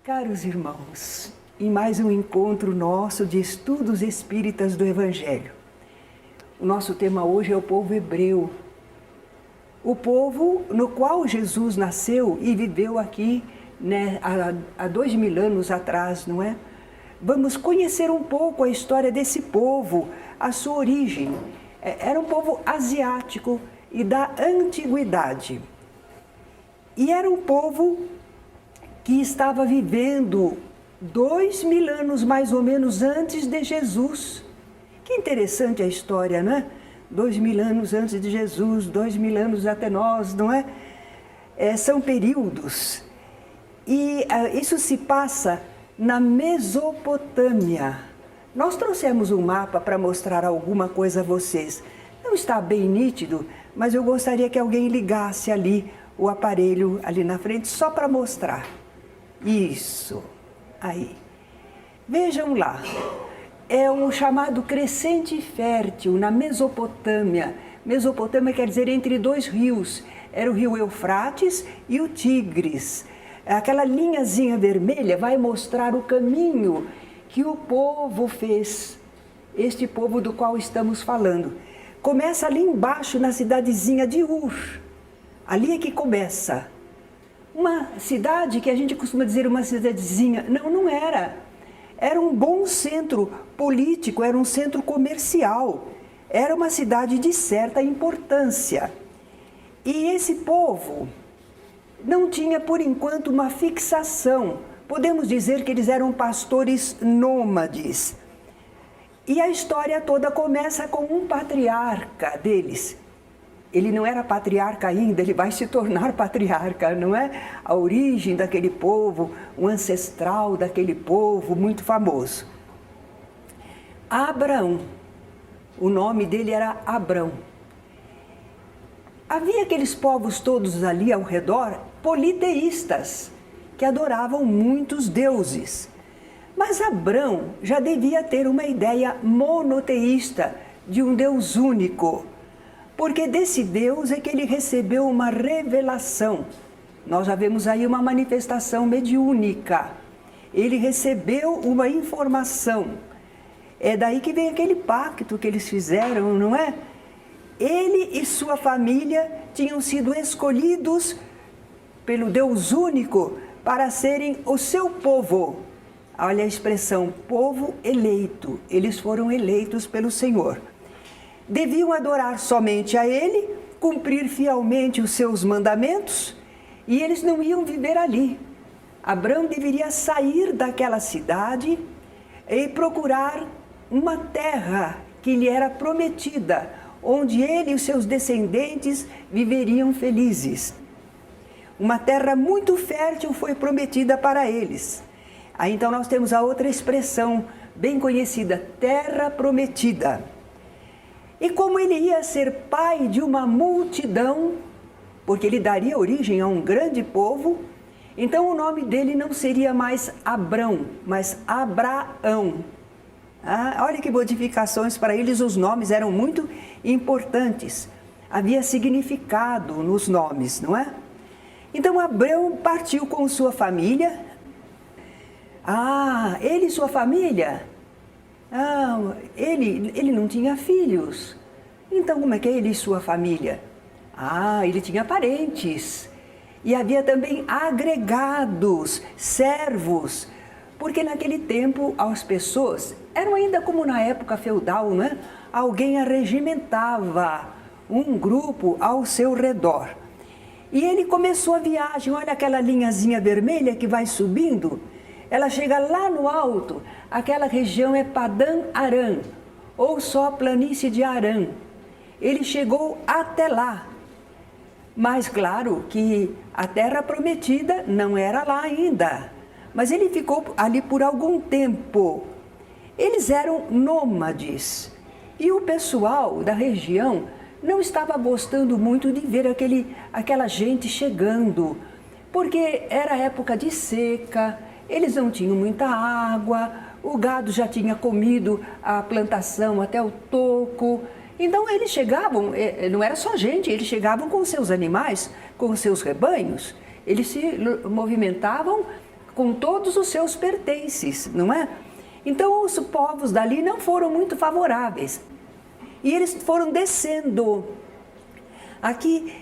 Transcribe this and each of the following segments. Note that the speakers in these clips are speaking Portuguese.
Caros irmãos, em mais um encontro nosso de estudos espíritas do Evangelho. O nosso tema hoje é o povo hebreu. O povo no qual Jesus nasceu e viveu aqui, né, há 2000 anos atrás, não é? Vamos conhecer um pouco a história desse povo, a sua origem. Era um povo asiático e da antiguidade. E era um povo que estava vivendo 2000 anos mais ou menos antes de Jesus. Que interessante a história, não é? 2000 anos antes de Jesus, 2000 anos até nós, não é? São períodos. E isso se passa na Mesopotâmia. Nós trouxemos um mapa para mostrar alguma coisa a vocês. Não está bem nítido, mas eu gostaria que alguém ligasse ali o aparelho ali na frente só para mostrar. Isso, aí. Vejam lá, é um chamado crescente fértil na Mesopotâmia. Mesopotâmia quer dizer entre dois rios, era o rio Eufrates e o Tigres. Aquela linhazinha vermelha vai mostrar o caminho que o povo fez, este povo do qual estamos falando. Começa ali embaixo na cidadezinha de Ur, ali é que começa. Uma cidade que a gente costuma dizer uma cidadezinha, não era. Era um bom centro político, era um centro comercial, era uma cidade de certa importância. E esse povo não tinha, por enquanto, uma fixação. Podemos dizer que eles eram pastores nômades. E a história toda começa com um patriarca deles. Ele não era patriarca ainda, ele vai se tornar patriarca, não é? A origem daquele povo, o ancestral daquele povo, muito famoso. Abraão, o nome dele era Abrão. Havia aqueles povos todos ali ao redor, politeístas, que adoravam muitos deuses. Mas Abrão já devia ter uma ideia monoteísta de um Deus único, porque desse Deus é que ele recebeu uma revelação. Nós já vemos aí uma manifestação mediúnica. Ele recebeu uma informação. É daí que vem aquele pacto que eles fizeram, não é? Ele e sua família tinham sido escolhidos pelo Deus único para serem o seu povo. Olha a expressão, povo eleito. Eles foram eleitos pelo Senhor. Deviam adorar somente a Ele, cumprir fielmente os seus mandamentos, e eles não iam viver ali. Abrão deveria sair daquela cidade e procurar uma terra que lhe era prometida, onde ele e os seus descendentes viveriam felizes. Uma terra muito fértil foi prometida para eles. Aí então nós temos a outra expressão bem conhecida, terra prometida. E como ele ia ser pai de uma multidão, porque ele daria origem a um grande povo, então o nome dele não seria mais Abrão, mas Abraão. Olha que modificações para eles, os nomes eram muito importantes. Havia significado nos nomes, não é? Então Abrão partiu com sua família. Ele e sua família? Ele não tinha filhos. Então como é que é ele e sua família? Ele tinha parentes. E havia também agregados, servos. Porque naquele tempo as pessoas eram ainda como na época feudal, não é? Alguém arregimentava um grupo ao seu redor. E ele começou a viagem, olha aquela linhazinha vermelha que vai subindo. Ela chega lá no alto, aquela região é Padã Arã, ou só planície de Arã. Ele chegou até lá, mas claro que a terra prometida não era lá ainda, mas ele ficou ali por algum tempo. Eles eram nômades e o pessoal da região não estava gostando muito de ver aquela gente chegando, porque era época de seca. Eles não tinham muita água, o gado já tinha comido a plantação até o toco. Então eles chegavam, não era só gente, eles chegavam com seus animais, com seus rebanhos. Eles se movimentavam com todos os seus pertences, não é? Então os povos dali não foram muito favoráveis. E eles foram descendo. Aqui,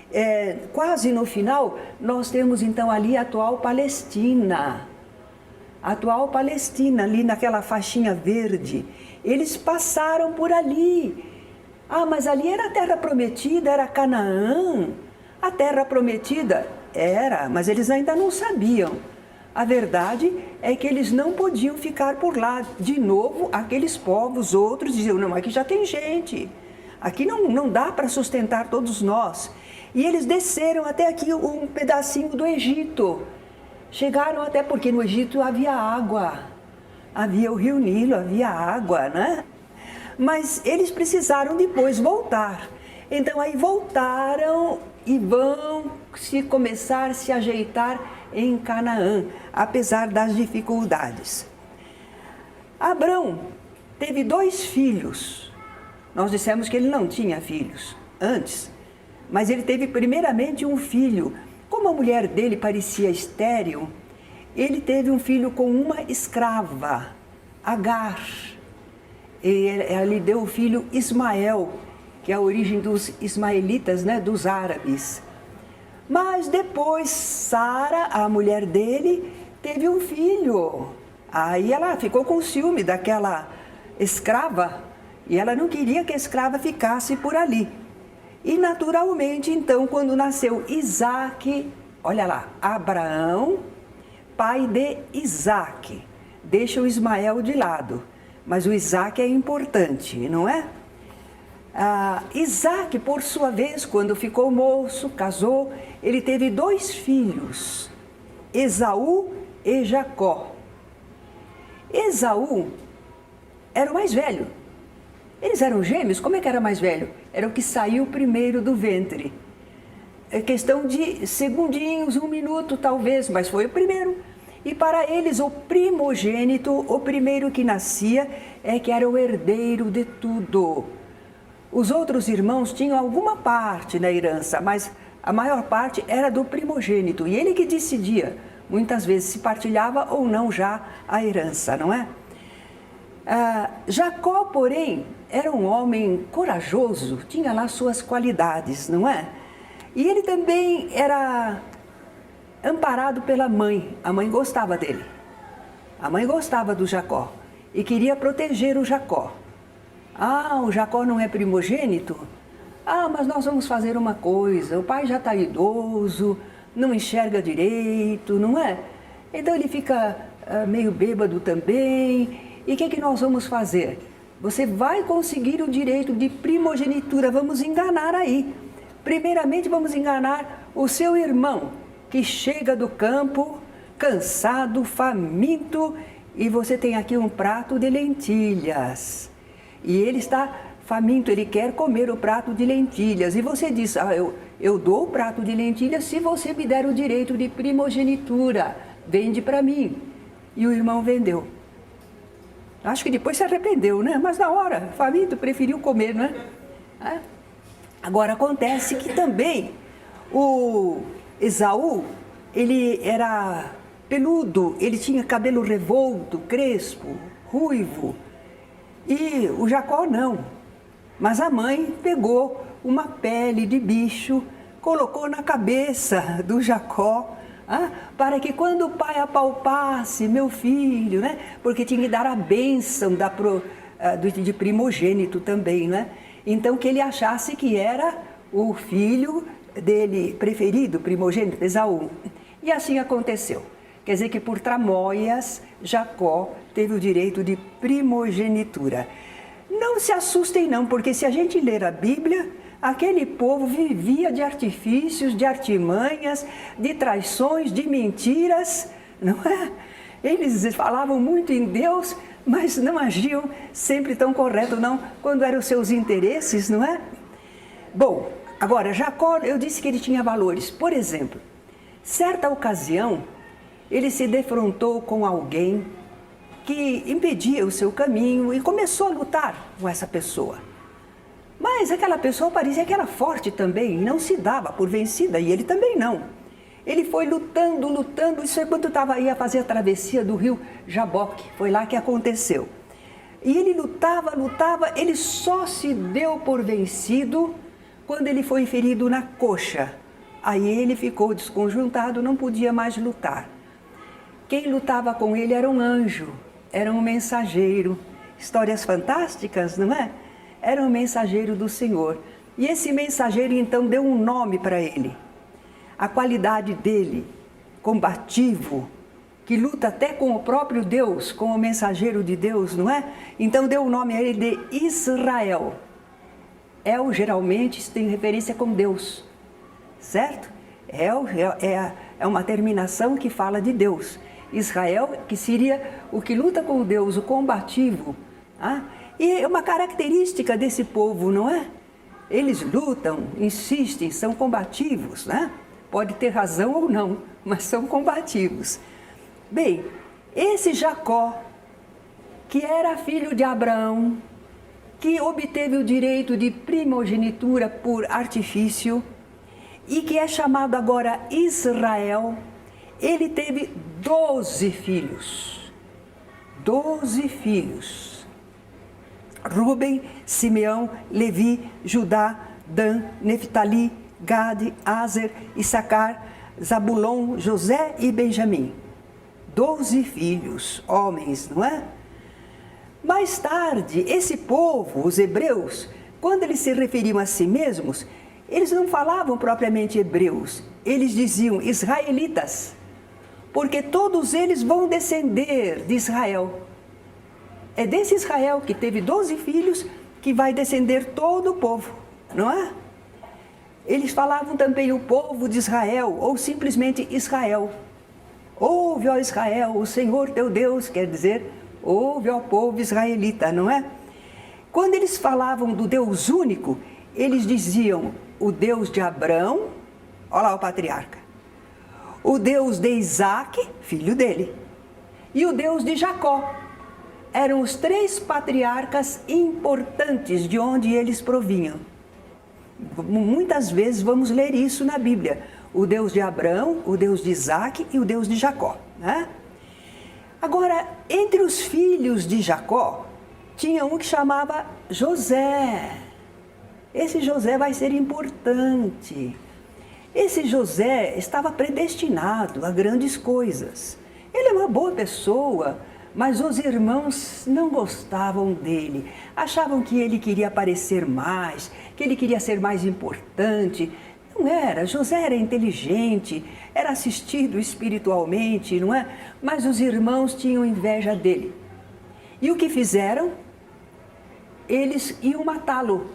quase no final, nós temos então ali a atual Palestina. A atual Palestina, ali naquela faixinha verde. Eles passaram por ali. Ah, mas ali era a terra prometida, era Canaã. A terra prometida era, mas eles ainda não sabiam. A verdade é que eles não podiam ficar por lá. De novo, aqueles povos, outros diziam, não, aqui já tem gente. Aqui não dá para sustentar todos nós. E eles desceram até aqui um pedacinho do Egito. Chegaram até porque no Egito havia água. Havia o rio Nilo, havia água, né? Mas eles precisaram depois voltar. Então aí voltaram e vão começar a se ajeitar em Canaã, apesar das dificuldades. Abrão teve 2 filhos. Nós dissemos que ele não tinha filhos antes, mas ele teve primeiramente um filho. Como a mulher dele parecia estéril, ele teve um filho com uma escrava, Agar. E ela lhe deu o filho Ismael, que é a origem dos ismaelitas, né, dos árabes. Mas depois Sara, a mulher dele, teve um filho. Aí ela ficou com ciúme daquela escrava e ela não queria que a escrava ficasse por ali. E naturalmente, então, quando nasceu Isaque, olha lá, Abraão, pai de Isaque, deixa o Ismael de lado, mas o Isaque é importante, não é? Isaque, por sua vez, quando ficou moço, casou, ele teve 2 filhos, Esaú e Jacó. Esaú era o mais velho. Eles eram gêmeos, como é que era mais velho? Era o que saiu primeiro do ventre. É questão de segundinhos, 1 minuto talvez, mas foi o primeiro. E para eles o primogênito, o primeiro que nascia, é que era o herdeiro de tudo. Os outros irmãos tinham alguma parte na herança, mas a maior parte era do primogênito. E ele que decidia, muitas vezes, se partilhava ou não já a herança, não é? Jacó, porém, era um homem corajoso, tinha lá suas qualidades, não é? E ele também era amparado pela mãe. A mãe gostava dele. A mãe gostava do Jacó e queria proteger o Jacó. O Jacó não é primogênito? Mas nós vamos fazer uma coisa, o pai já está idoso, não enxerga direito, não é? Então ele fica meio bêbado também. E o que nós vamos fazer? Você vai conseguir o direito de primogenitura, vamos enganar aí. Primeiramente vamos enganar o seu irmão, que chega do campo, cansado, faminto, e você tem aqui um prato de lentilhas. E ele está faminto, ele quer comer o prato de lentilhas. E você diz, eu dou o prato de lentilhas se você me der o direito de primogenitura, vende para mim. E o irmão vendeu. Acho que depois se arrependeu, né? Mas na hora, faminto, preferiu comer, não é? Agora, acontece que também o Esaú, ele era peludo, ele tinha cabelo revolto, crespo, ruivo. E o Jacó não. Mas a mãe pegou uma pele de bicho, colocou na cabeça do Jacó, para que quando o pai apalpasse, meu filho, né? Porque tinha que dar a bênção de primogênito também, né? Então que ele achasse que era o filho dele preferido, primogênito, Esaú. E assim aconteceu. Quer dizer que por tramóias, Jacó teve o direito de primogenitura. Não se assustem não, porque se a gente ler a Bíblia, aquele povo vivia de artifícios, de artimanhas, de traições, de mentiras, não é? Eles falavam muito em Deus, mas não agiam sempre tão correto, não, quando eram os seus interesses, não é? Bom, agora, Jacó, eu disse que ele tinha valores. Por exemplo, certa ocasião, ele se defrontou com alguém que impedia o seu caminho e começou a lutar com essa pessoa. Mas aquela pessoa parecia que era forte também e não se dava por vencida, e ele também não. Ele foi lutando, lutando, isso é quando ia fazer a travessia do rio Jaboque, foi lá que aconteceu. E ele lutava, ele só se deu por vencido quando ele foi ferido na coxa. Aí ele ficou desconjuntado, não podia mais lutar. Quem lutava com ele era um anjo, era um mensageiro. Histórias fantásticas, não é? Era um mensageiro do Senhor. E esse mensageiro então deu um nome para ele. A qualidade dele, combativo, que luta até com o próprio Deus, com o mensageiro de Deus, não é? Então deu o nome a ele de Israel. El geralmente tem referência com Deus, certo? El é uma terminação que fala de Deus. Israel, que seria o que luta com Deus, o combativo. E é uma característica desse povo, não é? Eles lutam, insistem, são combativos, né? Pode ter razão ou não, mas são combativos. Bem, esse Jacó, que era filho de Abraão, que obteve o direito de primogenitura por artifício e que é chamado agora Israel, ele teve 12 filhos. 12 filhos. Rúben, Simeão, Levi, Judá, Dan, Neftali, Gade, Aser, Issacar, Zabulon, José e Benjamim. 12 filhos, homens, não é? Mais tarde, esse povo, os hebreus, quando eles se referiam a si mesmos, eles não falavam propriamente hebreus, eles diziam israelitas, porque todos eles vão descender de Israel. É desse Israel que teve 12 filhos que vai descender todo o povo, não é? Eles falavam também o povo de Israel, ou simplesmente Israel. Ouve, ó Israel, o Senhor teu Deus, quer dizer, ouve, ó povo israelita, não é? Quando eles falavam do Deus único, eles diziam o Deus de Abraão, olha lá o patriarca, o Deus de Isaac, filho dele, e o Deus de Jacó. Eram os 3 patriarcas importantes de onde eles provinham. Muitas vezes vamos ler isso na Bíblia. O Deus de Abraão, o Deus de Isaac e o Deus de Jacó, né? Agora, entre os filhos de Jacó, tinha um que chamava José. Esse José vai ser importante. Esse José estava predestinado a grandes coisas. Ele é uma boa pessoa, mas os irmãos não gostavam dele. Achavam que ele queria aparecer mais, que ele queria ser mais importante. Não era. José era inteligente, era assistido espiritualmente, não é? Mas os irmãos tinham inveja dele. E o que fizeram? Eles iam matá-lo.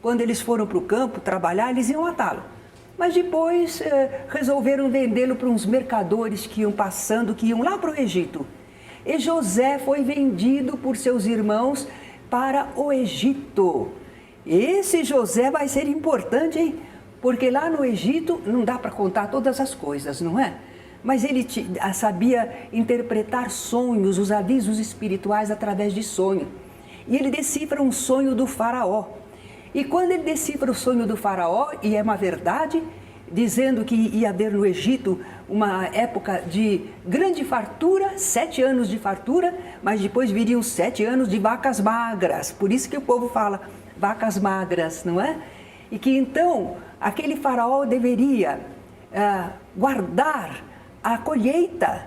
Quando eles foram para o campo trabalhar, eles iam matá-lo. Mas depois resolveram vendê-lo para uns mercadores que iam passando, que iam lá para o Egito. E José foi vendido por seus irmãos para o Egito. Esse José vai ser importante, hein? Porque lá no Egito não dá para contar todas as coisas, não é? Mas ele sabia interpretar sonhos, os avisos espirituais através de sonho. E ele decifra um sonho do faraó. E quando ele decifra o sonho do faraó, e é uma verdade, dizendo que ia haver no Egito uma época de grande fartura, 7 anos de fartura, mas depois viriam 7 anos de vacas magras. Por isso que o povo fala vacas magras, não é? E que então aquele faraó deveria guardar a colheita,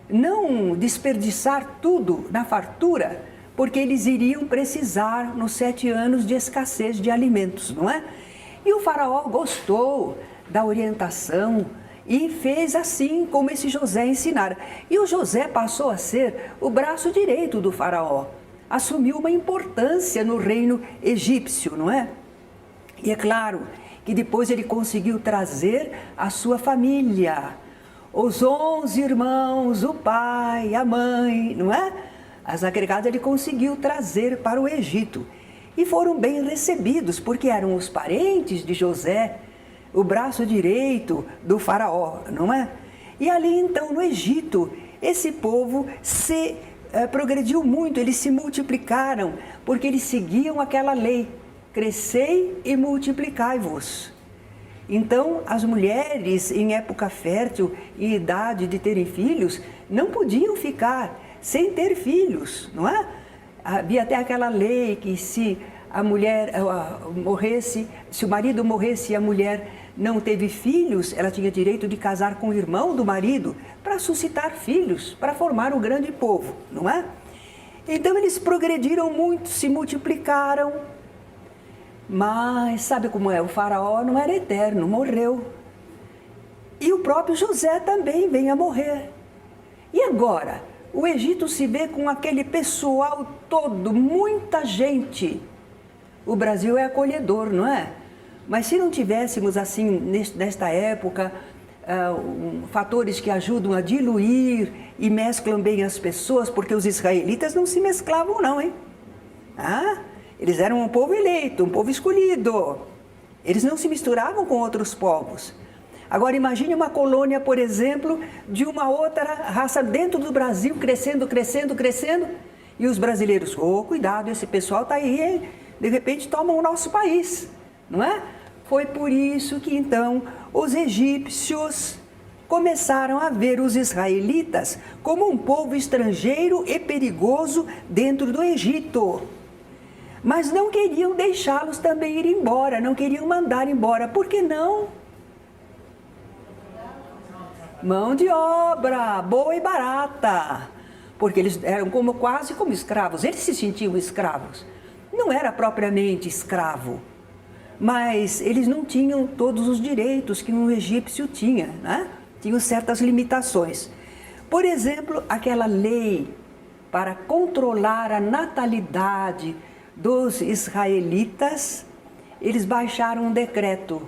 não desperdiçar tudo na fartura, porque eles iriam precisar nos 7 anos de escassez de alimentos, não é? E o faraó gostou da orientação e fez assim como esse José ensinara. E o José passou a ser o braço direito do faraó, assumiu uma importância no reino egípcio, não é? E é claro que depois ele conseguiu trazer a sua família, os 11 irmãos, o pai, a mãe, não é? As agregadas ele conseguiu trazer para o Egito e foram bem recebidos, porque eram os parentes de José, o braço direito do faraó, não é? E ali então no Egito, esse povo progrediu muito, eles se multiplicaram, porque eles seguiam aquela lei, crescei e multiplicai-vos. Então, as mulheres em época fértil e idade de terem filhos não podiam ficar sem ter filhos, não é? Havia até aquela lei que se a mulher morresse, se o marido morresse e a mulher não teve filhos, ela tinha direito de casar com o irmão do marido para suscitar filhos, para formar um grande povo, não é? Então eles progrediram muito, se multiplicaram, mas sabe como é? O faraó não era eterno, morreu. E o próprio José também vem a morrer. E agora? O Egito se vê com aquele pessoal todo, muita gente. O Brasil é acolhedor, não é? Mas se não tivéssemos assim, nesta época, fatores que ajudam a diluir e mesclam bem as pessoas, porque os israelitas não se mesclavam não, hein? Eles eram um povo eleito, um povo escolhido. Eles não se misturavam com outros povos. Agora imagine uma colônia, por exemplo, de uma outra raça dentro do Brasil, crescendo, crescendo, crescendo, e os brasileiros, cuidado, esse pessoal está aí, hein? De repente tomam o nosso país, não é? Foi por isso que então os egípcios começaram a ver os israelitas como um povo estrangeiro e perigoso dentro do Egito. Mas não queriam deixá-los também ir embora, não queriam mandar embora. Por que não? Mão de obra, boa e barata, porque eles eram quase como escravos, eles se sentiam escravos. Não era propriamente escravo, mas eles não tinham todos os direitos que um egípcio tinha, né? Tinham certas limitações. Por exemplo, aquela lei para controlar a natalidade dos israelitas, eles baixaram um decreto.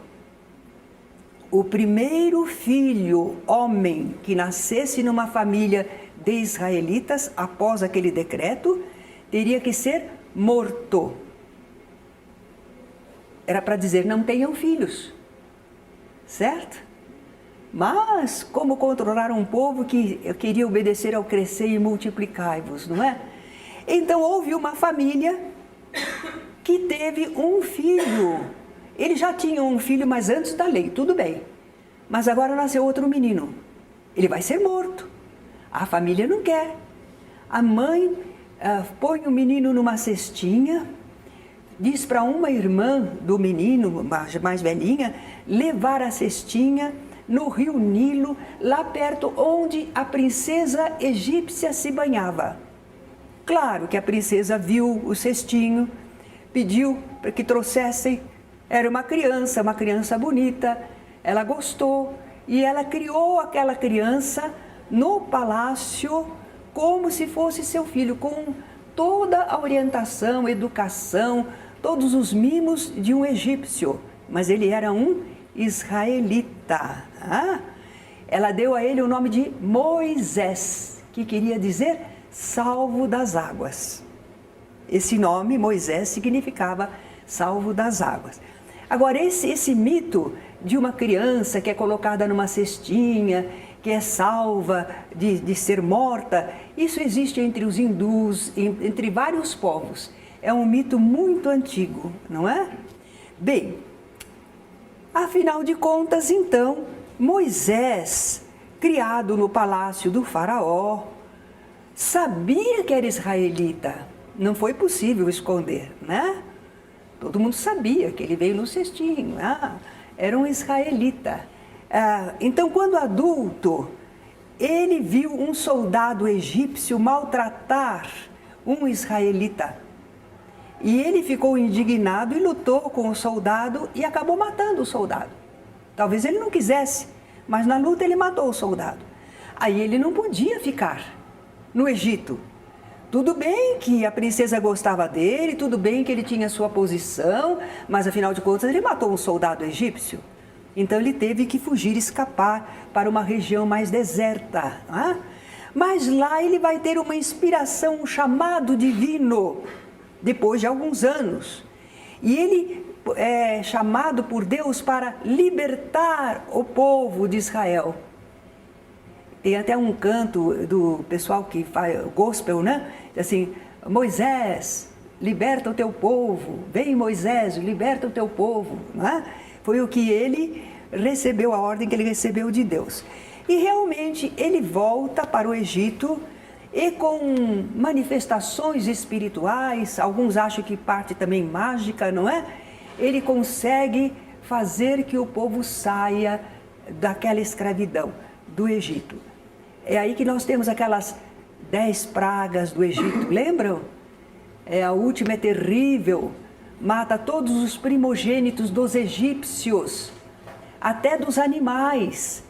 O primeiro filho, homem, que nascesse numa família de israelitas, após aquele decreto, teria que ser morto. Era para dizer, não tenham filhos, certo? Mas, como controlar um povo que queria obedecer ao crescer e multiplicai-vos, não é? Então, houve uma família que teve um filho. Ele já tinha um filho, mas antes da lei, tudo bem. Mas agora nasceu outro menino. Ele vai ser morto. A família não quer. A mãe põe o menino numa cestinha, diz para uma irmã do menino, mais velhinha, levar a cestinha no rio Nilo, lá perto onde a princesa egípcia se banhava. Claro que a princesa viu o cestinho, pediu para que trouxessem. Era uma criança bonita, ela gostou e ela criou aquela criança no palácio como se fosse seu filho, com toda a orientação, educação, todos os mimos de um egípcio, mas ele era um israelita. Ela deu a ele o nome de Moisés, que queria dizer salvo das águas. Esse nome, Moisés, significava salvo das águas. Agora, esse mito de uma criança que é colocada numa cestinha, que é salva de ser morta, isso existe entre os hindus, entre vários povos. É um mito muito antigo, não é? Bem, afinal de contas, então, Moisés, criado no palácio do faraó, sabia que era israelita. Não foi possível esconder, né? Todo mundo sabia que ele veio no cestinho, era um israelita. Então, quando adulto, ele viu um soldado egípcio maltratar um israelita. E ele ficou indignado e lutou com o soldado e acabou matando o soldado. Talvez ele não quisesse, mas na luta ele matou o soldado. Aí ele não podia ficar no Egito. Tudo bem que a princesa gostava dele, tudo bem que ele tinha sua posição, mas afinal de contas ele matou um soldado egípcio. Então ele teve que fugir, escapar para uma região mais deserta. Mas lá ele vai ter uma inspiração, um chamado divino, depois de alguns anos. E ele é chamado por Deus para libertar o povo de Israel. Tem até um canto do pessoal que faz gospel, né? Assim, Moisés, liberta o teu povo. Vem, Moisés, liberta o teu povo. Não é? Foi o que ele recebeu a ordem que ele recebeu de Deus. E realmente ele volta para o Egito e com manifestações espirituais, alguns acham que parte também mágica, não é? Ele consegue fazer que o povo saia daquela escravidão do Egito. É aí que nós temos aquelas 10 pragas do Egito, lembram? A última é terrível, mata todos os primogênitos dos egípcios, até dos animais.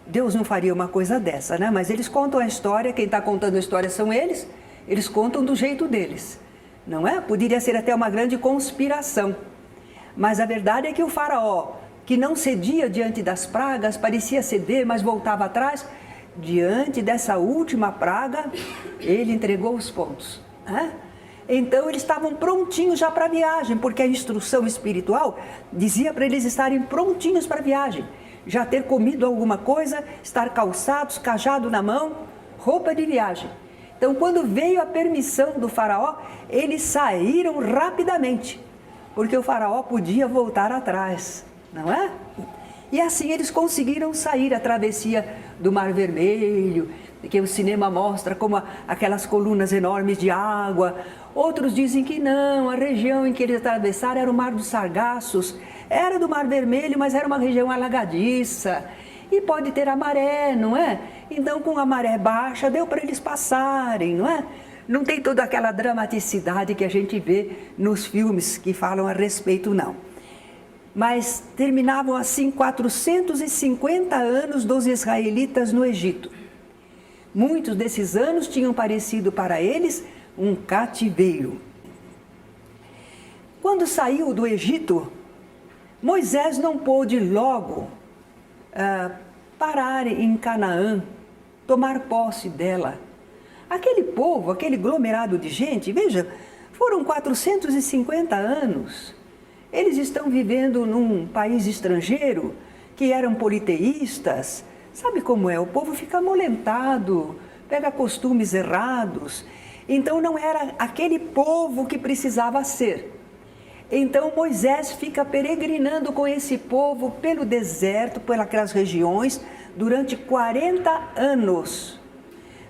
Deus não faria uma coisa dessa, né? Mas eles contam a história, quem está contando a história são eles contam do jeito deles, não é? Poderia ser até uma grande conspiração. Mas a verdade é que o faraó, que não cedia diante das pragas, parecia ceder, mas voltava atrás, diante dessa última praga, ele entregou os pontos, né? Então eles estavam prontinhos já para a viagem, porque a instrução espiritual dizia para eles estarem prontinhos para a viagem. Já ter comido alguma coisa, estar calçados, cajado na mão, roupa de viagem. Então, quando veio a permissão do faraó, eles saíram rapidamente, porque o faraó podia voltar atrás, não é? E assim eles conseguiram sair a travessia do Mar Vermelho, que o cinema mostra como aquelas colunas enormes de água. Outros dizem que não, a região em que eles atravessaram era o Mar dos Sargassos, era do Mar Vermelho, mas era uma região alagadiça. E pode ter a maré, não é? Então, com a maré baixa, deu para eles passarem, não é? Não tem toda aquela dramaticidade que a gente vê nos filmes que falam a respeito, não. Mas terminavam assim 450 anos dos israelitas no Egito. Muitos desses anos tinham parecido para eles um cativeiro. Quando saiu do Egito, Moisés não pôde logo parar em Canaã, tomar posse dela. Aquele povo, aquele aglomerado de gente, veja, foram 450 anos. Eles estão vivendo num país estrangeiro, que eram politeístas. Sabe como é? O povo fica amolentado, pega costumes errados. Então não era aquele povo que precisava ser. Então Moisés fica peregrinando com esse povo pelo deserto, pelas regiões, durante 40 anos.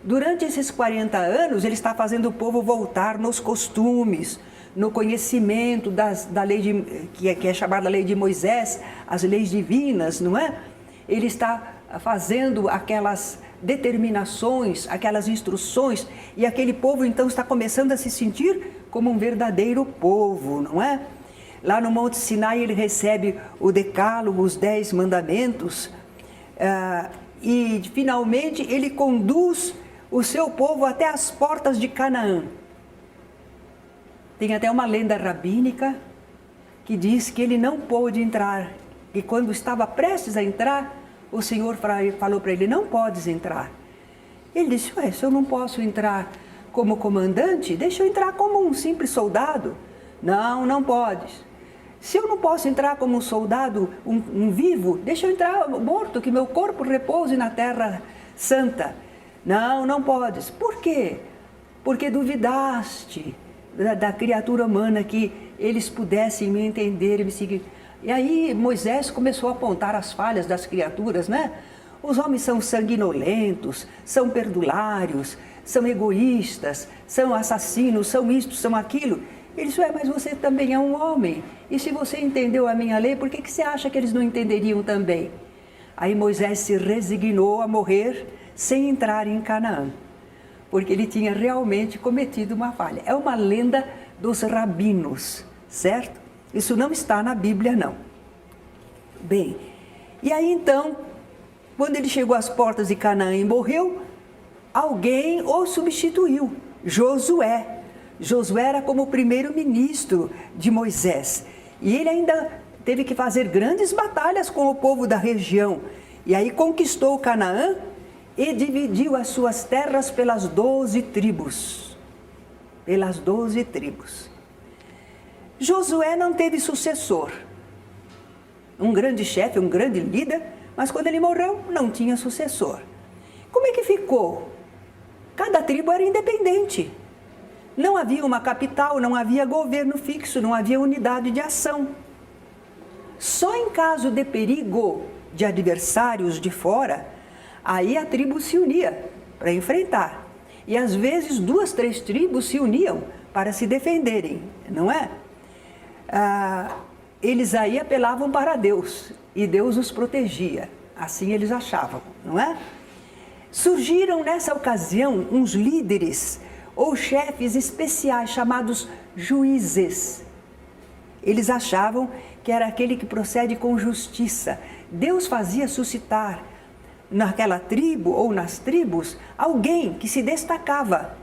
Durante esses 40 anos, ele está fazendo o povo voltar nos costumes, no conhecimento da lei que é chamada lei de Moisés, as leis divinas, não é? Ele está fazendo aquelas determinações, aquelas instruções, e aquele povo então está começando a se sentir como um verdadeiro povo, não é? Lá no Monte Sinai ele recebe o decálogo, os 10 mandamentos, e finalmente ele conduz o seu povo até as portas de Canaã. Tem até uma lenda rabínica que diz que ele não pôde entrar, e quando estava prestes a entrar, o Senhor falou para ele, não podes entrar. Ele disse, se eu não posso entrar como comandante, deixa eu entrar como um simples soldado. Não, não podes. Se eu não posso entrar como um soldado, um vivo, deixa eu entrar morto, que meu corpo repouse na terra santa. Não, não podes. Por quê? Porque duvidaste da criatura humana, que eles pudessem me entender e me seguir. E aí Moisés começou a apontar as falhas das criaturas, né? Os homens são sanguinolentos, são perdulários, são egoístas, são assassinos, são isto, são aquilo. Ele disse, mas você também é um homem. E se você entendeu a minha lei, por que você acha que eles não entenderiam também? Aí Moisés se resignou a morrer sem entrar em Canaã, porque ele tinha realmente cometido uma falha. É uma lenda dos rabinos, certo? Isso não está na Bíblia, não. Bem, e aí então, quando ele chegou às portas de Canaã e morreu, alguém o substituiu, Josué. Josué era como o primeiro-ministro de Moisés. E ele ainda teve que fazer grandes batalhas com o povo da região. E aí conquistou Canaã e dividiu as suas terras pelas 12 tribos. Pelas 12 tribos. Josué não teve sucessor. Um grande chefe, um grande líder, mas quando ele morreu, não tinha sucessor. Como é que ficou? Cada tribo era independente. Não havia uma capital, não havia governo fixo, não havia unidade de ação. Só em caso de perigo de adversários de fora, aí a tribo se unia para enfrentar. E às vezes 2, 3 tribos se uniam para se defenderem, não é? Eles aí apelavam para Deus e Deus os protegia, assim eles achavam, não é? Surgiram nessa ocasião uns líderes ou chefes especiais chamados juízes. Eles achavam que era aquele que procede com justiça. Deus fazia suscitar naquela tribo ou nas tribos alguém que se destacava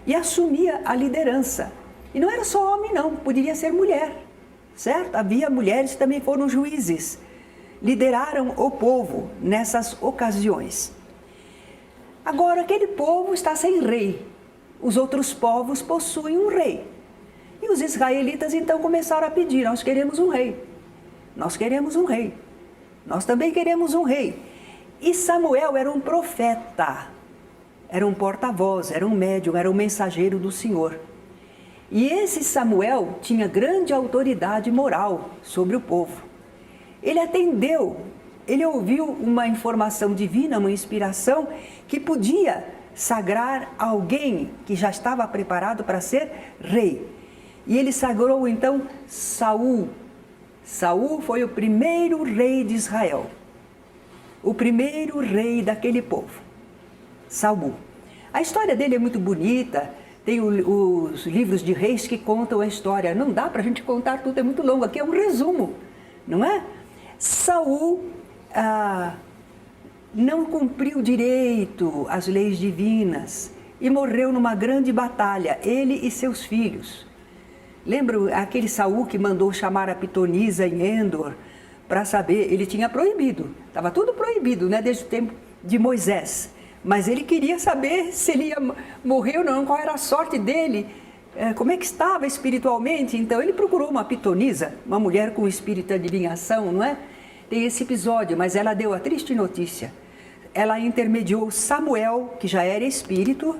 e assumia a liderança. E não era só homem não, poderia ser mulher, certo? Havia mulheres que também foram juízes, lideraram o povo nessas ocasiões. Agora aquele povo está sem rei, os outros povos possuem um rei. E os israelitas então começaram a pedir, nós queremos um rei, nós queremos um rei, nós também queremos um rei. E Samuel era um profeta, era um porta-voz, era um médium, era um mensageiro do Senhor. E esse Samuel tinha grande autoridade moral sobre o povo. Ele atendeu, ele ouviu uma informação divina, uma inspiração que podia sagrar alguém que já estava preparado para ser rei. E ele sagrou então Saul. Saul foi o primeiro rei de Israel, o primeiro rei daquele povo, Saul. A história dele é muito bonita, tem os livros de reis que contam a história. Não dá para a gente contar tudo, é muito longo, aqui é um resumo, não é? Saul não cumpriu direito as leis divinas e morreu numa grande batalha, ele e seus filhos. Lembra aquele Saul que mandou chamar a pitonisa em Endor para saber? Ele tinha proibido, estava tudo proibido, né, desde o tempo de Moisés. Mas ele queria saber se ele ia morrer ou não, qual era a sorte dele, como é que estava espiritualmente. Então ele procurou uma pitonisa, uma mulher com espírito de adivinhação, não é? Tem esse episódio, mas ela deu a triste notícia. Ela intermediou Samuel, que já era espírito,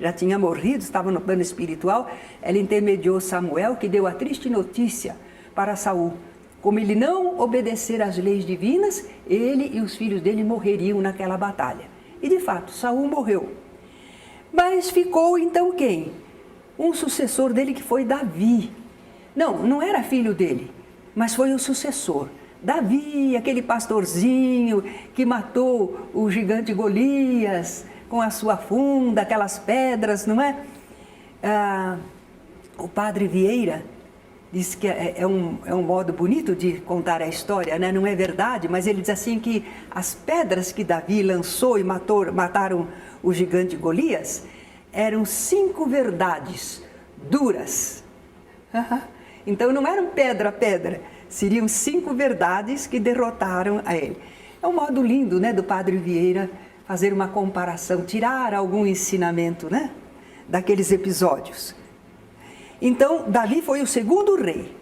já tinha morrido, estava no plano espiritual. Ela intermediou Samuel, que deu a triste notícia para Saul. Como ele não obedecer às leis divinas, ele e os filhos dele morreriam naquela batalha. E de fato, Saul morreu. Mas ficou então quem? Um sucessor dele que foi Davi. Não era filho dele, mas foi o sucessor. Davi, aquele pastorzinho que matou o gigante Golias com a sua funda, aquelas pedras, não é? O padre Vieira diz que é um modo bonito de contar a história, né? Não é verdade, mas ele diz assim que as pedras que Davi lançou e mataram o gigante Golias eram 5 verdades duras. Então não eram pedra, seriam 5 verdades que derrotaram a ele. É um modo lindo, né, do padre Vieira fazer uma comparação, tirar algum ensinamento, né, daqueles episódios. Então, Davi foi o segundo rei.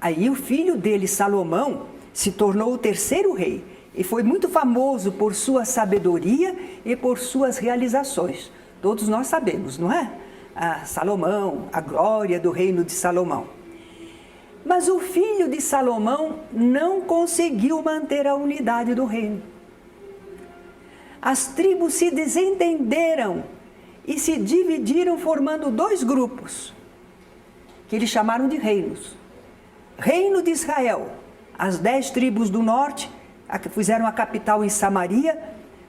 Aí o filho dele, Salomão, se tornou o terceiro rei e foi muito famoso por sua sabedoria e por suas realizações. Todos nós sabemos, não é? Salomão, a glória do reino de Salomão. Mas o filho de Salomão não conseguiu manter a unidade do reino. As tribos se desentenderam e se dividiram formando 2 grupos, que eles chamaram de reinos. Reino de Israel, as 10 tribos do norte, que fizeram a capital em Samaria.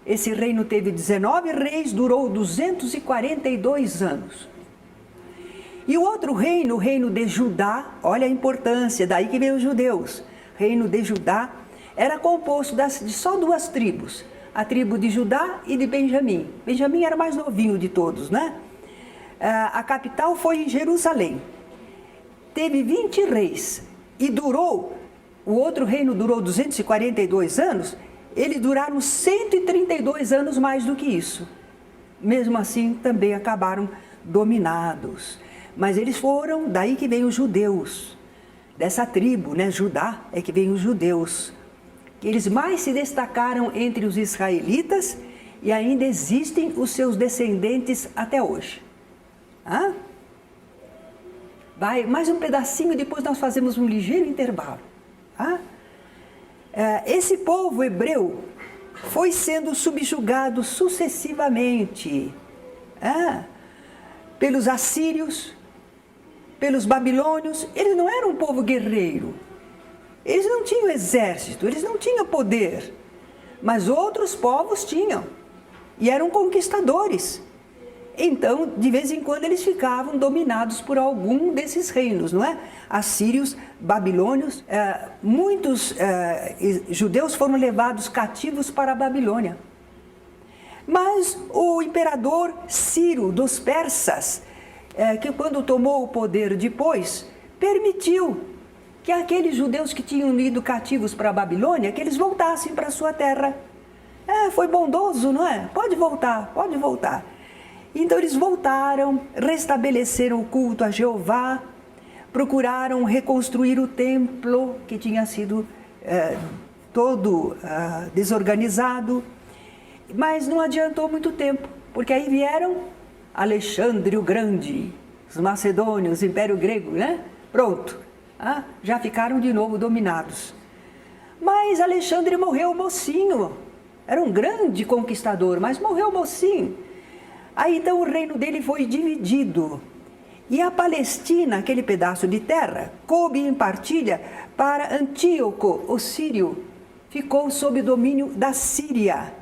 Esse reino teve 19 reis, durou 242 anos. E o outro reino, o reino de Judá, olha a importância, daí que veio os judeus. Reino de Judá era composto de só 2 tribos, a tribo de Judá e de Benjamim. Benjamim era o mais novinho de todos, né? A capital foi em Jerusalém. Teve 20 reis e o outro reino durou 242 anos, eles duraram 132 anos mais do que isso. Mesmo assim, também acabaram dominados. Mas eles foram, daí que vem os judeus, dessa tribo, né, Judá, é que vem os judeus. Eles mais se destacaram entre os israelitas e ainda existem os seus descendentes até hoje. Vai mais um pedacinho, depois nós fazemos um ligeiro intervalo. Esse povo hebreu foi sendo subjugado sucessivamente pelos assírios, pelos babilônios. Eles não eram um povo guerreiro, eles não tinham exército, eles não tinham poder, mas outros povos tinham e eram conquistadores. Então, de vez em quando, eles ficavam dominados por algum desses reinos, não é? Assírios, babilônios, muitos judeus foram levados cativos para a Babilônia. Mas o imperador Ciro dos persas, que quando tomou o poder depois, permitiu que aqueles judeus que tinham ido cativos para a Babilônia, que eles voltassem para a sua terra. Foi bondoso, não é? Pode voltar, pode voltar. Então eles voltaram, restabeleceram o culto a Jeová, procuraram reconstruir o templo que tinha sido todo desorganizado, mas não adiantou muito tempo, porque aí vieram Alexandre o Grande, os macedônios, o Império Grego, né? Pronto, já ficaram de novo dominados. Mas Alexandre morreu mocinho, era um grande conquistador, mas morreu mocinho. Aí então o reino dele foi dividido e a Palestina, aquele pedaço de terra, coube em partilha para Antíoco, o sírio, ficou sob domínio da Síria.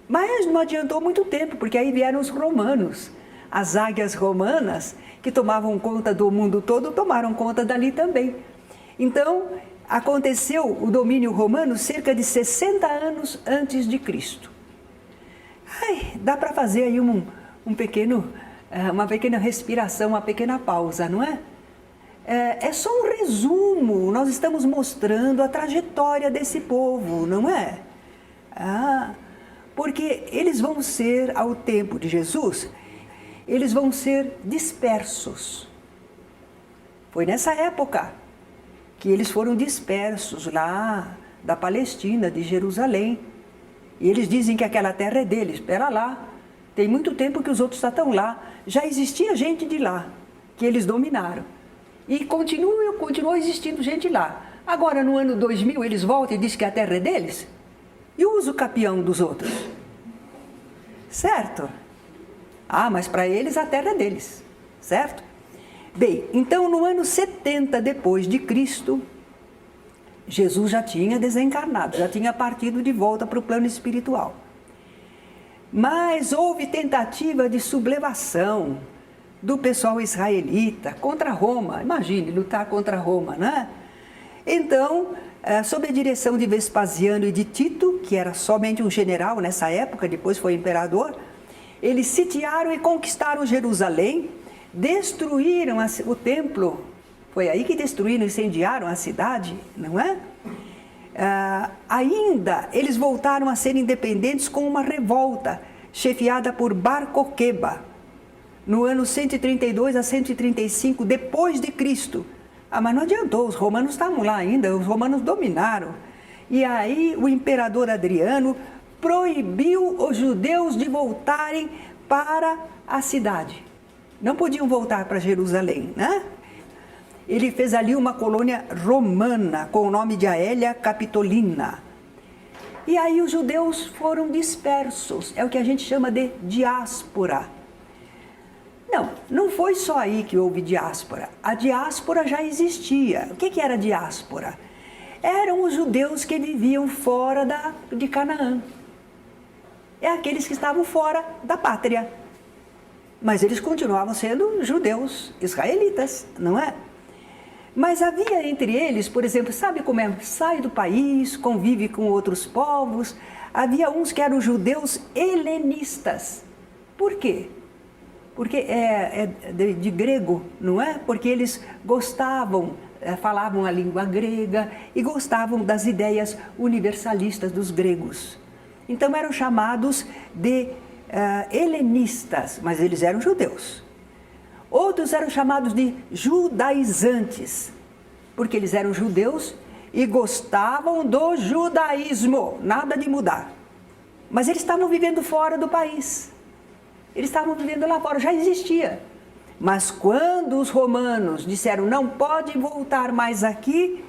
Mas não adiantou muito tempo, porque aí vieram os romanos, as águias romanas que tomavam conta do mundo todo, tomaram conta dali também. Então aconteceu o domínio romano cerca de 60 anos antes de Cristo. Dá para fazer aí uma pequena respiração, uma pequena pausa, não é? É só um resumo, nós estamos mostrando a trajetória desse povo, não é? Porque eles vão ser, ao tempo de Jesus, eles vão ser dispersos. Foi nessa época que eles foram dispersos lá da Palestina, de Jerusalém. E eles dizem que aquela terra é deles. Espera lá, tem muito tempo que os outros estão lá. Já existia gente de lá, que eles dominaram. E continuou existindo gente lá. Agora, no ano 2000, eles voltam e dizem que a terra é deles. E usa o capião dos outros. Certo? Mas para eles a terra é deles. Certo? Bem, então no ano 70 depois de Cristo, Jesus já tinha desencarnado, já tinha partido de volta para o plano espiritual. Mas houve tentativa de sublevação do pessoal israelita contra Roma. Imagine, lutar contra Roma, né? Então, sob a direção de Vespasiano e de Tito, que era somente um general nessa época, depois foi imperador, eles sitiaram e conquistaram Jerusalém, destruíram o templo. Foi aí que destruíram, incendiaram a cidade, não é? Ainda eles voltaram a ser independentes com uma revolta chefiada por Bar Coqueba, no ano 132 a 135 depois de Cristo. Mas não adiantou, os romanos estavam lá ainda, os romanos dominaram. E aí o imperador Adriano proibiu os judeus de voltarem para a cidade. Não podiam voltar para Jerusalém, né? Ele fez ali uma colônia romana com o nome de Aélia Capitolina. E aí os judeus foram dispersos, é o que a gente chama de diáspora. Não foi só aí que houve diáspora. A diáspora já existia. O que era diáspora? Eram os judeus que viviam fora de Canaã. É aqueles que estavam fora da pátria. Mas eles continuavam sendo judeus israelitas, não é? Mas havia entre eles, por exemplo, sabe como é? Sai do país, convive com outros povos. Havia uns que eram judeus helenistas. Por quê? Porque é de grego, não é? Porque eles gostavam, falavam a língua grega e gostavam das ideias universalistas dos gregos. Então eram chamados de helenistas, mas eles eram judeus. Outros eram chamados de judaizantes, porque eles eram judeus e gostavam do judaísmo, nada de mudar. Mas eles estavam vivendo fora do país. Eles estavam vivendo lá fora, já existia. Mas quando os romanos disseram não pode voltar mais aqui,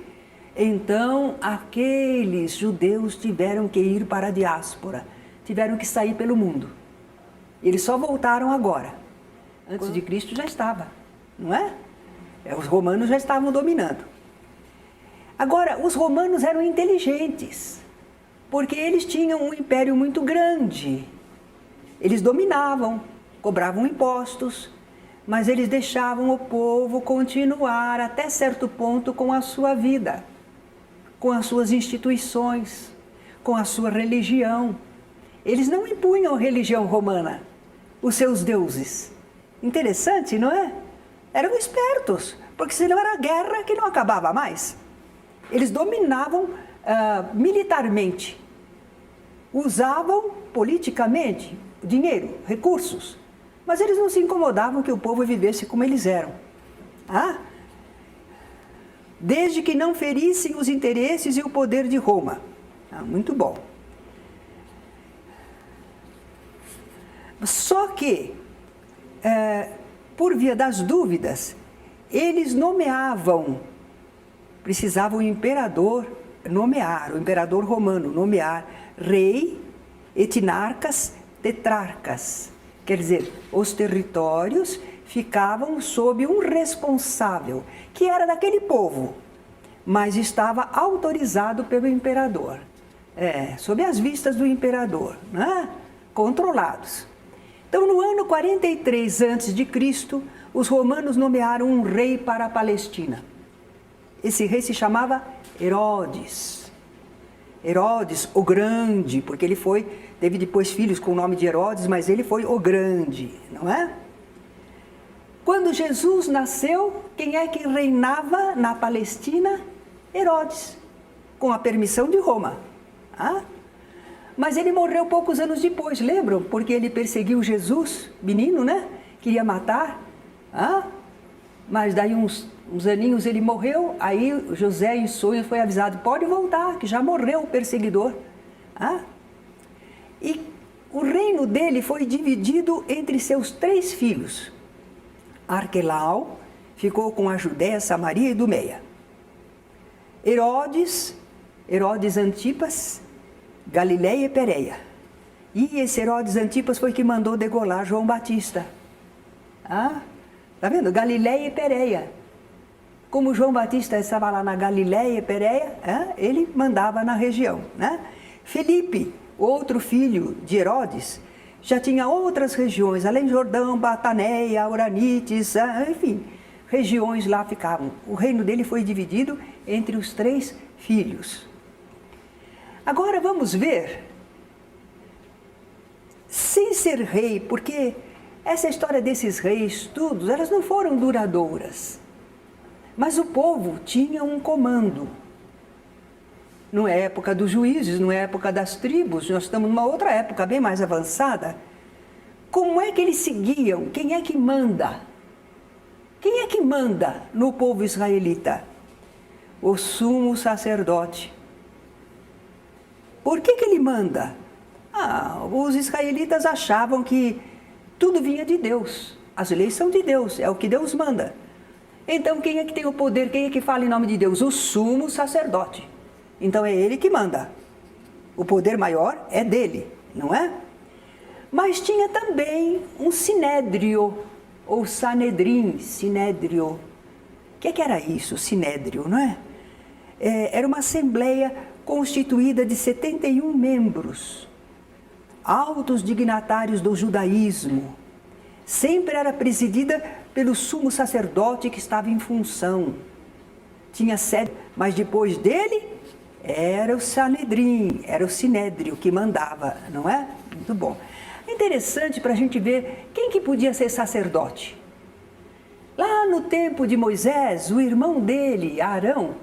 Então, aqueles judeus tiveram que ir para a diáspora, tiveram que sair pelo mundo. Eles só voltaram agora. Antes de Cristo já estava, não é? Os romanos já estavam dominando. Agora, os romanos eram inteligentes, porque eles tinham um império muito grande. Eles dominavam, cobravam impostos, mas eles deixavam o povo continuar até certo ponto com a sua vida, com as suas instituições, com a sua religião. Eles não impunham a religião romana, os seus deuses. Interessante, não é? Eram espertos, porque senão era guerra que não acabava mais. Eles dominavam militarmente, usavam politicamente dinheiro, recursos, mas eles não se incomodavam que o povo vivesse como eles eram. Desde que não ferissem os interesses e o poder de Roma. Muito bom. Só que, por via das dúvidas, eles nomeavam, precisavam o imperador nomear, o imperador romano nomear rei, etinarcas, tetrarcas. Quer dizer, os territórios ficavam sob um responsável, que era daquele povo, mas estava autorizado pelo imperador, sob as vistas do imperador, né? Controlados. Então, no ano 43 a.C., os romanos nomearam um rei para a Palestina. Esse rei se chamava Herodes. Herodes, o Grande, porque ele teve depois filhos com o nome de Herodes, mas ele foi o Grande, não é? Quando Jesus nasceu, quem é que reinava na Palestina? Herodes, com a permissão de Roma. Mas ele morreu poucos anos depois, lembram? Porque ele perseguiu Jesus, menino, né? Queria matar. Mas daí uns aninhos ele morreu, aí José em sonho foi avisado, pode voltar, que já morreu o perseguidor. E o reino dele foi dividido entre seus 3 filhos. Arquelau ficou com a Judéia, Samaria e Idumeia. Herodes Antipas, Galileia e Pérea. E esse Herodes Antipas foi que mandou degolar João Batista. Tá vendo? Galileia e Pérea. Como João Batista estava lá na Galileia e Pérea, ele mandava na região, né? Filipe, outro filho de Herodes, já tinha outras regiões, além de Jordão, Bataneia, Auranites, enfim, regiões lá ficavam. O reino dele foi dividido entre os 3 filhos. Agora vamos ver, sem ser rei, porque essa história desses reis, todos, elas não foram duradouras. Mas o povo tinha um comando. Não é época dos juízes, não é época das tribos, nós estamos numa outra época bem mais avançada. Como é que eles seguiam? Quem é que manda? Quem é que manda no povo israelita? O sumo sacerdote. Por que ele manda? Os israelitas achavam que tudo vinha de Deus. As leis são de Deus, é o que Deus manda. Então, quem é que tem o poder? Quem é que fala em nome de Deus? O sumo sacerdote. Então, é ele que manda. O poder maior é dele, não é? Mas tinha também um sinédrio, ou sanedrim, sinédrio. O que era isso, sinédrio, não é? Era uma assembleia constituída de 71 membros, altos dignatários do judaísmo. Sempre era presidida pelo sumo sacerdote que estava em função. Tinha sede, mas depois dele era o Sanedrim, era o Sinédrio que mandava, não é? Muito bom. É interessante para a gente ver quem que podia ser sacerdote. Lá no tempo de Moisés, o irmão dele, Arão,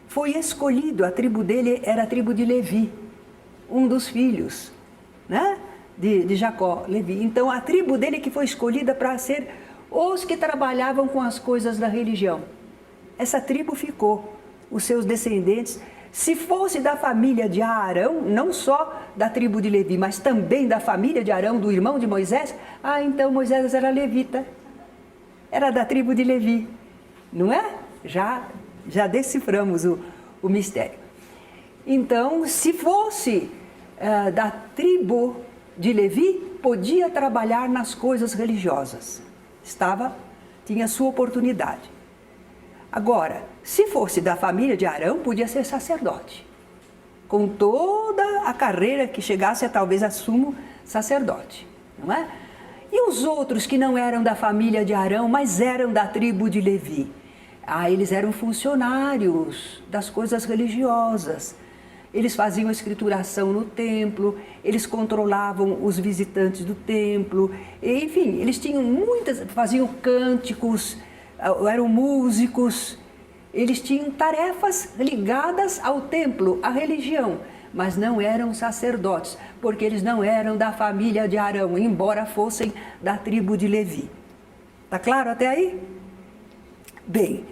foi escolhido, a tribo dele era a tribo de Levi, um dos filhos, né? de Jacó, Levi. Então, a tribo dele que foi escolhida para ser os que trabalhavam com as coisas da religião. Essa tribo ficou, os seus descendentes, se fosse da família de Arão, não só da tribo de Levi, mas também da família de Arão, do irmão de Moisés, então Moisés era levita, era da tribo de Levi, não é? Já deciframos o mistério. Então, se fosse da tribo de Levi, podia trabalhar nas coisas religiosas. Tinha sua oportunidade. Agora, se fosse da família de Arão, podia ser sacerdote. Com toda a carreira que chegasse a talvez a sumo sacerdote, não é? E os outros que não eram da família de Arão, mas eram da tribo de Levi? Eles eram funcionários das coisas religiosas. Eles faziam a escrituração no templo, eles controlavam os visitantes do templo, enfim, eles tinham faziam cânticos, eram músicos, eles tinham tarefas ligadas ao templo, à religião, mas não eram sacerdotes, porque eles não eram da família de Arão, embora fossem da tribo de Levi. Tá claro até aí? Bem,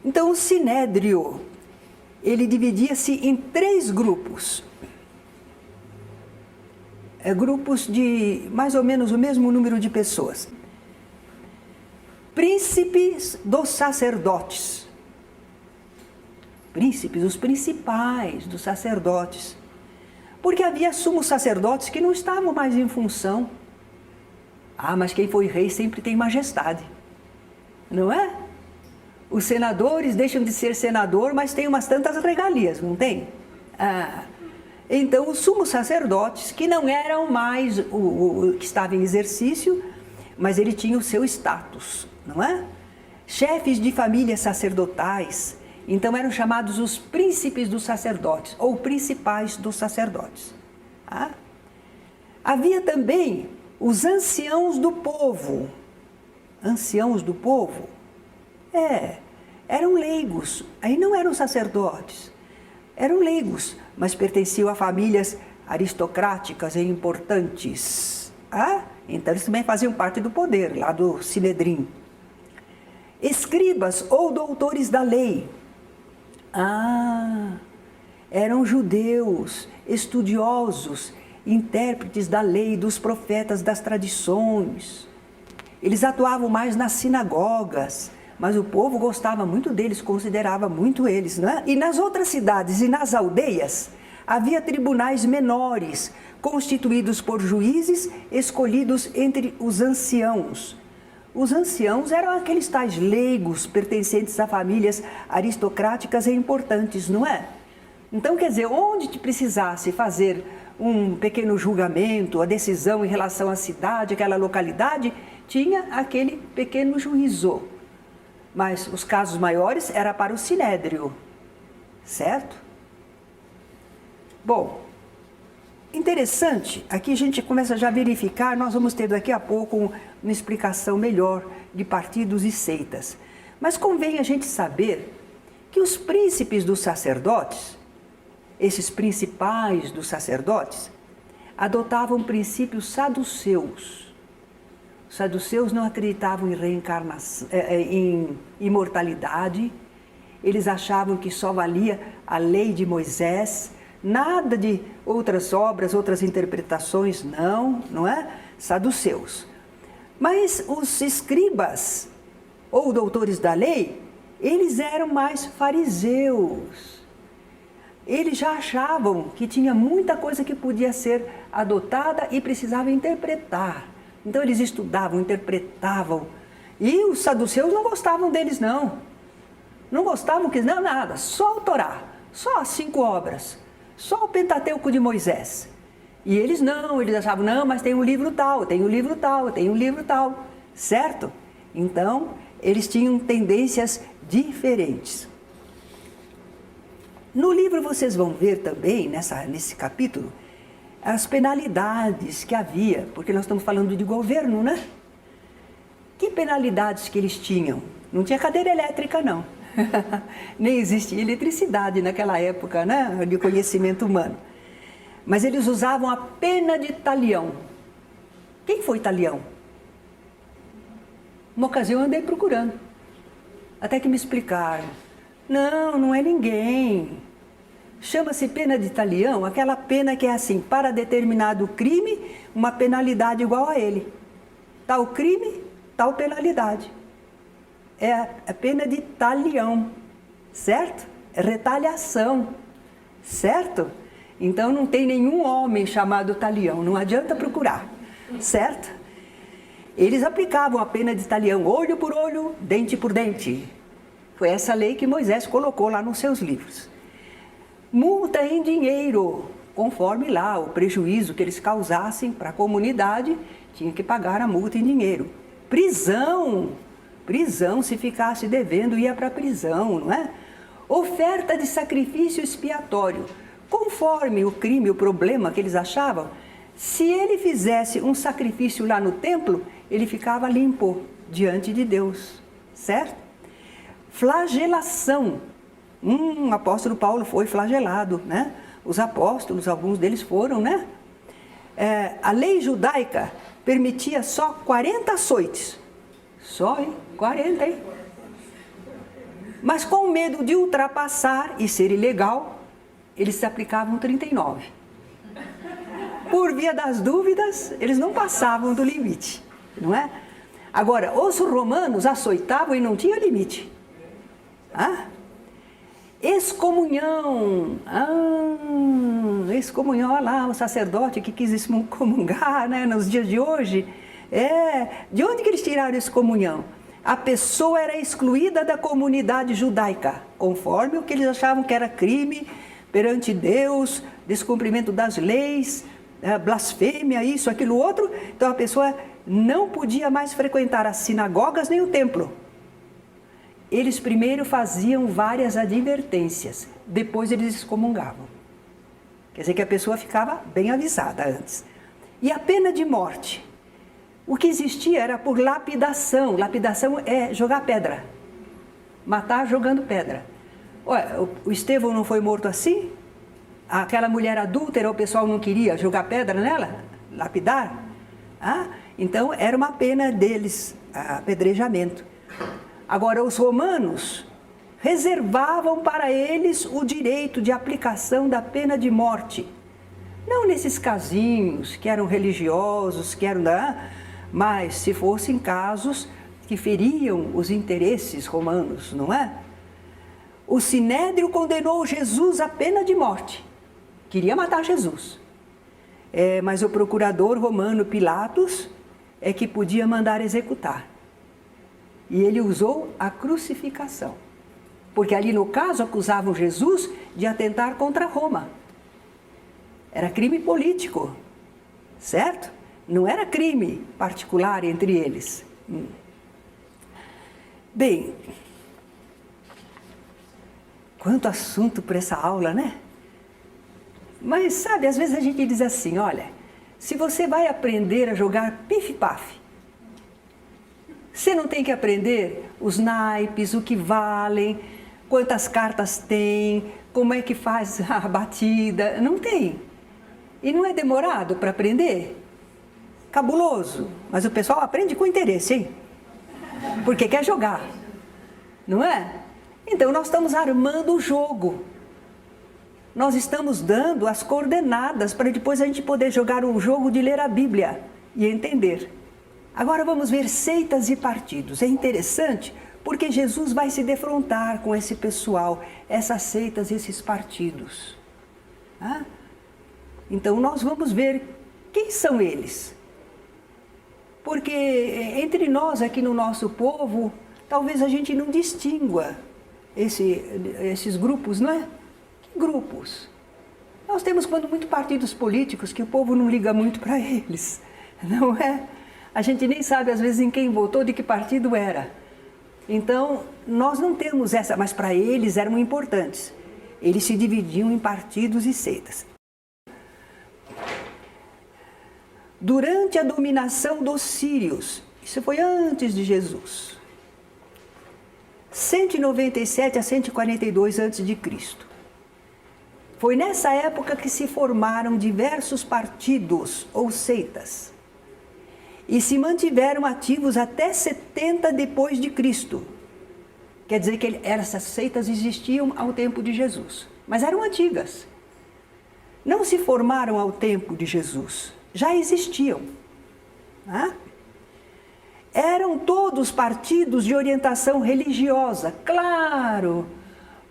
então o Sinédrio, ele dividia-se em 3 grupos. Grupos de mais ou menos o mesmo número de pessoas. Príncipes dos sacerdotes. Príncipes, os principais dos sacerdotes. Porque havia sumos sacerdotes que não estavam mais em função. Mas quem foi rei sempre tem majestade, não é? Os senadores deixam de ser senador, mas têm umas tantas regalias, não tem? Então, os sumos sacerdotes, que não eram mais o que estava em exercício, mas ele tinha o seu status, não é? Chefes de famílias sacerdotais, então eram chamados os príncipes dos sacerdotes, ou principais dos sacerdotes. Havia também os anciãos do povo. Anciãos do povo? Eram leigos, aí não eram sacerdotes, eram leigos, mas pertenciam a famílias aristocráticas e importantes. Então eles também faziam parte do poder, lá do Sinedrim. Escribas ou doutores da lei. Eram judeus, estudiosos, intérpretes da lei, dos profetas, das tradições. Eles atuavam mais nas sinagogas, mas o povo gostava muito deles, considerava muito eles, né? E nas outras cidades e nas aldeias, havia tribunais menores, constituídos por juízes escolhidos entre os anciãos. Os anciãos eram aqueles tais leigos pertencentes a famílias aristocráticas e importantes, não é? Então, quer dizer, onde te precisasse fazer um pequeno julgamento, a decisão em relação à cidade, aquela localidade, tinha aquele pequeno juízo. Mas os casos maiores era para o Sinédrio, certo? Bom, interessante, aqui a gente começa já a verificar, nós vamos ter daqui a pouco uma explicação melhor de partidos e seitas. Mas convém a gente saber que os príncipes dos sacerdotes, esses principais dos sacerdotes, adotavam princípios saduceus. Os saduceus não acreditavam em reencarnação, em imortalidade. Eles achavam que só valia a lei de Moisés, nada de outras obras, outras interpretações, não é? Saduceus. Mas os escribas, ou doutores da lei, eles eram mais fariseus. Eles já achavam que tinha muita coisa que podia ser adotada e precisava interpretar. Então eles estudavam, interpretavam. E os saduceus não gostavam deles, não. Não gostavam, não, nada, só o Torá, só as 5 obras, só o Pentateuco de Moisés. E eles não, eles achavam, não, mas tem um livro tal, tem um livro tal, tem um livro tal, certo? Então, eles tinham tendências diferentes. No livro vocês vão ver também, nesse capítulo, as penalidades que havia, porque nós estamos falando de governo, né? Que penalidades que eles tinham? Não tinha cadeira elétrica, não. Nem existia eletricidade naquela época, né? De conhecimento humano. Mas eles usavam a pena de talião. Quem foi talião? Uma ocasião eu andei procurando, até que me explicaram. Não é ninguém. Chama-se pena de talião, aquela pena que é assim, para determinado crime, uma penalidade igual a ele. Tal crime, tal penalidade. É a pena de talião, certo? retaliação, certo? Então não tem nenhum homem chamado talião, não adianta procurar, certo? Eles aplicavam a pena de talião, olho por olho, dente por dente. Foi essa lei que Moisés colocou lá nos seus livros. Multa em dinheiro, conforme lá o prejuízo que eles causassem para a comunidade, tinha que pagar a multa em dinheiro. Prisão, se ficasse devendo ia para a prisão, não é? Oferta de sacrifício expiatório, conforme o crime, o problema que eles achavam, se ele fizesse um sacrifício lá no templo, ele ficava limpo diante de Deus, certo? Flagelação. O apóstolo Paulo foi flagelado, né? Os apóstolos, alguns deles foram, né? A lei judaica permitia só 40 açoites. Só, hein? 40, hein? Mas com medo de ultrapassar e ser ilegal, eles se aplicavam 39. Por via das dúvidas, eles não passavam do limite, não é? Agora, os romanos açoitavam e não tinha limite. Excomunhão. Excomunhão, olha lá, o sacerdote que quis excomungar, né, nos dias de hoje. De onde que eles tiraram excomunhão? A pessoa era excluída da comunidade judaica, conforme o que eles achavam que era crime perante Deus, descumprimento das leis, blasfêmia, isso, aquilo, outro. Então a pessoa não podia mais frequentar as sinagogas nem o templo. Eles primeiro faziam várias advertências, depois eles excomungavam. Quer dizer que a pessoa ficava bem avisada antes. E a pena de morte? O que existia era por lapidação. Lapidação é jogar pedra. Matar jogando pedra. Olha, o Estevão não foi morto assim? Aquela mulher adúltera, o pessoal não queria jogar pedra nela? Lapidar? Então era uma pena deles, apedrejamento. Agora, os romanos reservavam para eles o direito de aplicação da pena de morte. Não nesses casinhos que eram religiosos, mas se fossem casos que feriam os interesses romanos, não é? O Sinédrio condenou Jesus à pena de morte. Queria matar Jesus. Mas o procurador romano Pilatos é que podia mandar executar. E ele usou a crucificação. Porque ali no caso acusavam Jesus de atentar contra Roma. Era crime político, certo? Não era crime particular entre eles. Bem, quanto assunto para essa aula, né? Mas sabe, às vezes a gente diz assim, olha, se você vai aprender a jogar pife-pafe, você não tem que aprender os naipes, o que valem, quantas cartas tem, como é que faz a batida, não tem. E não é demorado para aprender? Cabuloso, mas o pessoal aprende com interesse, hein? Porque quer jogar, não é? Então nós estamos armando o jogo. Nós estamos dando as coordenadas para depois a gente poder jogar um jogo de ler a Bíblia e entender. Agora vamos ver seitas e partidos. É interessante porque Jesus vai se defrontar com esse pessoal, essas seitas e esses partidos. Então nós vamos ver quem são eles. Porque entre nós aqui no nosso povo, talvez a gente não distingua esses grupos, não é? Que grupos? Nós temos quando muito partidos políticos que o povo não liga muito para eles, não é? A gente nem sabe às vezes em quem votou, de que partido era. Então, nós não temos essa, mas para eles eram importantes. Eles se dividiam em partidos e seitas. Durante a dominação dos sírios, isso foi antes de Jesus, 197 a 142 a.C. Foi nessa época que se formaram diversos partidos ou seitas e se mantiveram ativos até 70 depois de Cristo. Quer dizer que essas seitas existiam ao tempo de Jesus, mas eram antigas. Não se formaram ao tempo de Jesus, já existiam. Eram todos partidos de orientação religiosa, claro,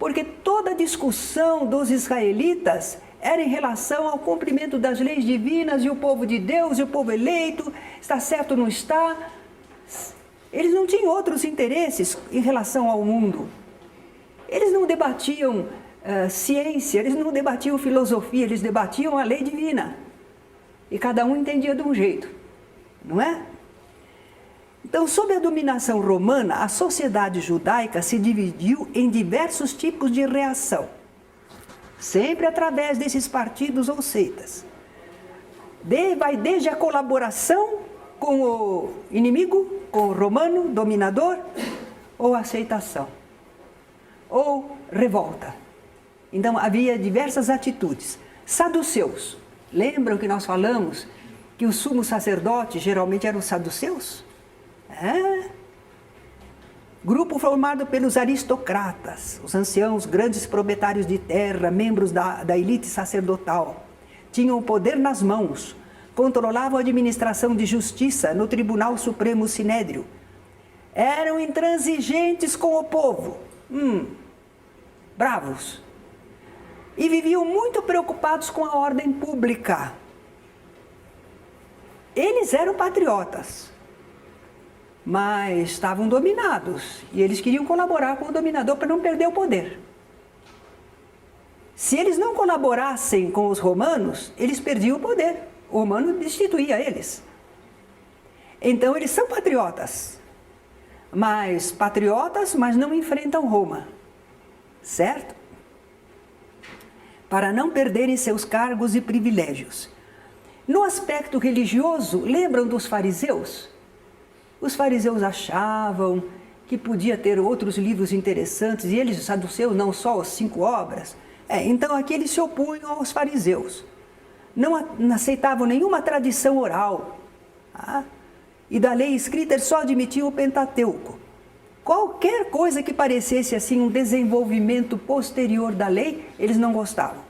porque toda a discussão dos israelitas era em relação ao cumprimento das leis divinas e o povo de Deus e o povo eleito, está certo ou não está. Eles não tinham outros interesses em relação ao mundo. Eles não debatiam ciência, eles não debatiam filosofia, eles debatiam a lei divina. E cada um entendia de um jeito, não é? Então, sob a dominação romana, a sociedade judaica se dividiu em diversos tipos de reação, sempre através desses partidos ou seitas. Vai desde a colaboração com o inimigo, com o romano dominador, ou aceitação, ou revolta. Então, havia diversas atitudes. Saduceus, lembram que nós falamos que os sumos sacerdotes geralmente eram os saduceus? Grupo formado pelos aristocratas, os anciãos, grandes proprietários de terra, membros da elite sacerdotal. Tinham o poder nas mãos, controlavam a administração de justiça no Tribunal Supremo Sinédrio. Eram intransigentes com o povo, bravos. E viviam muito preocupados com a ordem pública. Eles eram patriotas, mas estavam dominados e eles queriam colaborar com o dominador para não perder o poder. Se eles não colaborassem com os romanos, eles perdiam o poder. O romano destituía eles. Então eles são patriotas, mas não enfrentam Roma, certo? Para não perderem seus cargos e privilégios. No aspecto religioso, lembram dos fariseus? Os fariseus achavam que podia ter outros livros interessantes, e eles, os saduceus, não só as 5 obras. Então aqui eles se opunham aos fariseus. Não aceitavam nenhuma tradição oral. E da lei escrita eles só admitiam o Pentateuco. Qualquer coisa que parecesse assim um desenvolvimento posterior da lei, eles não gostavam.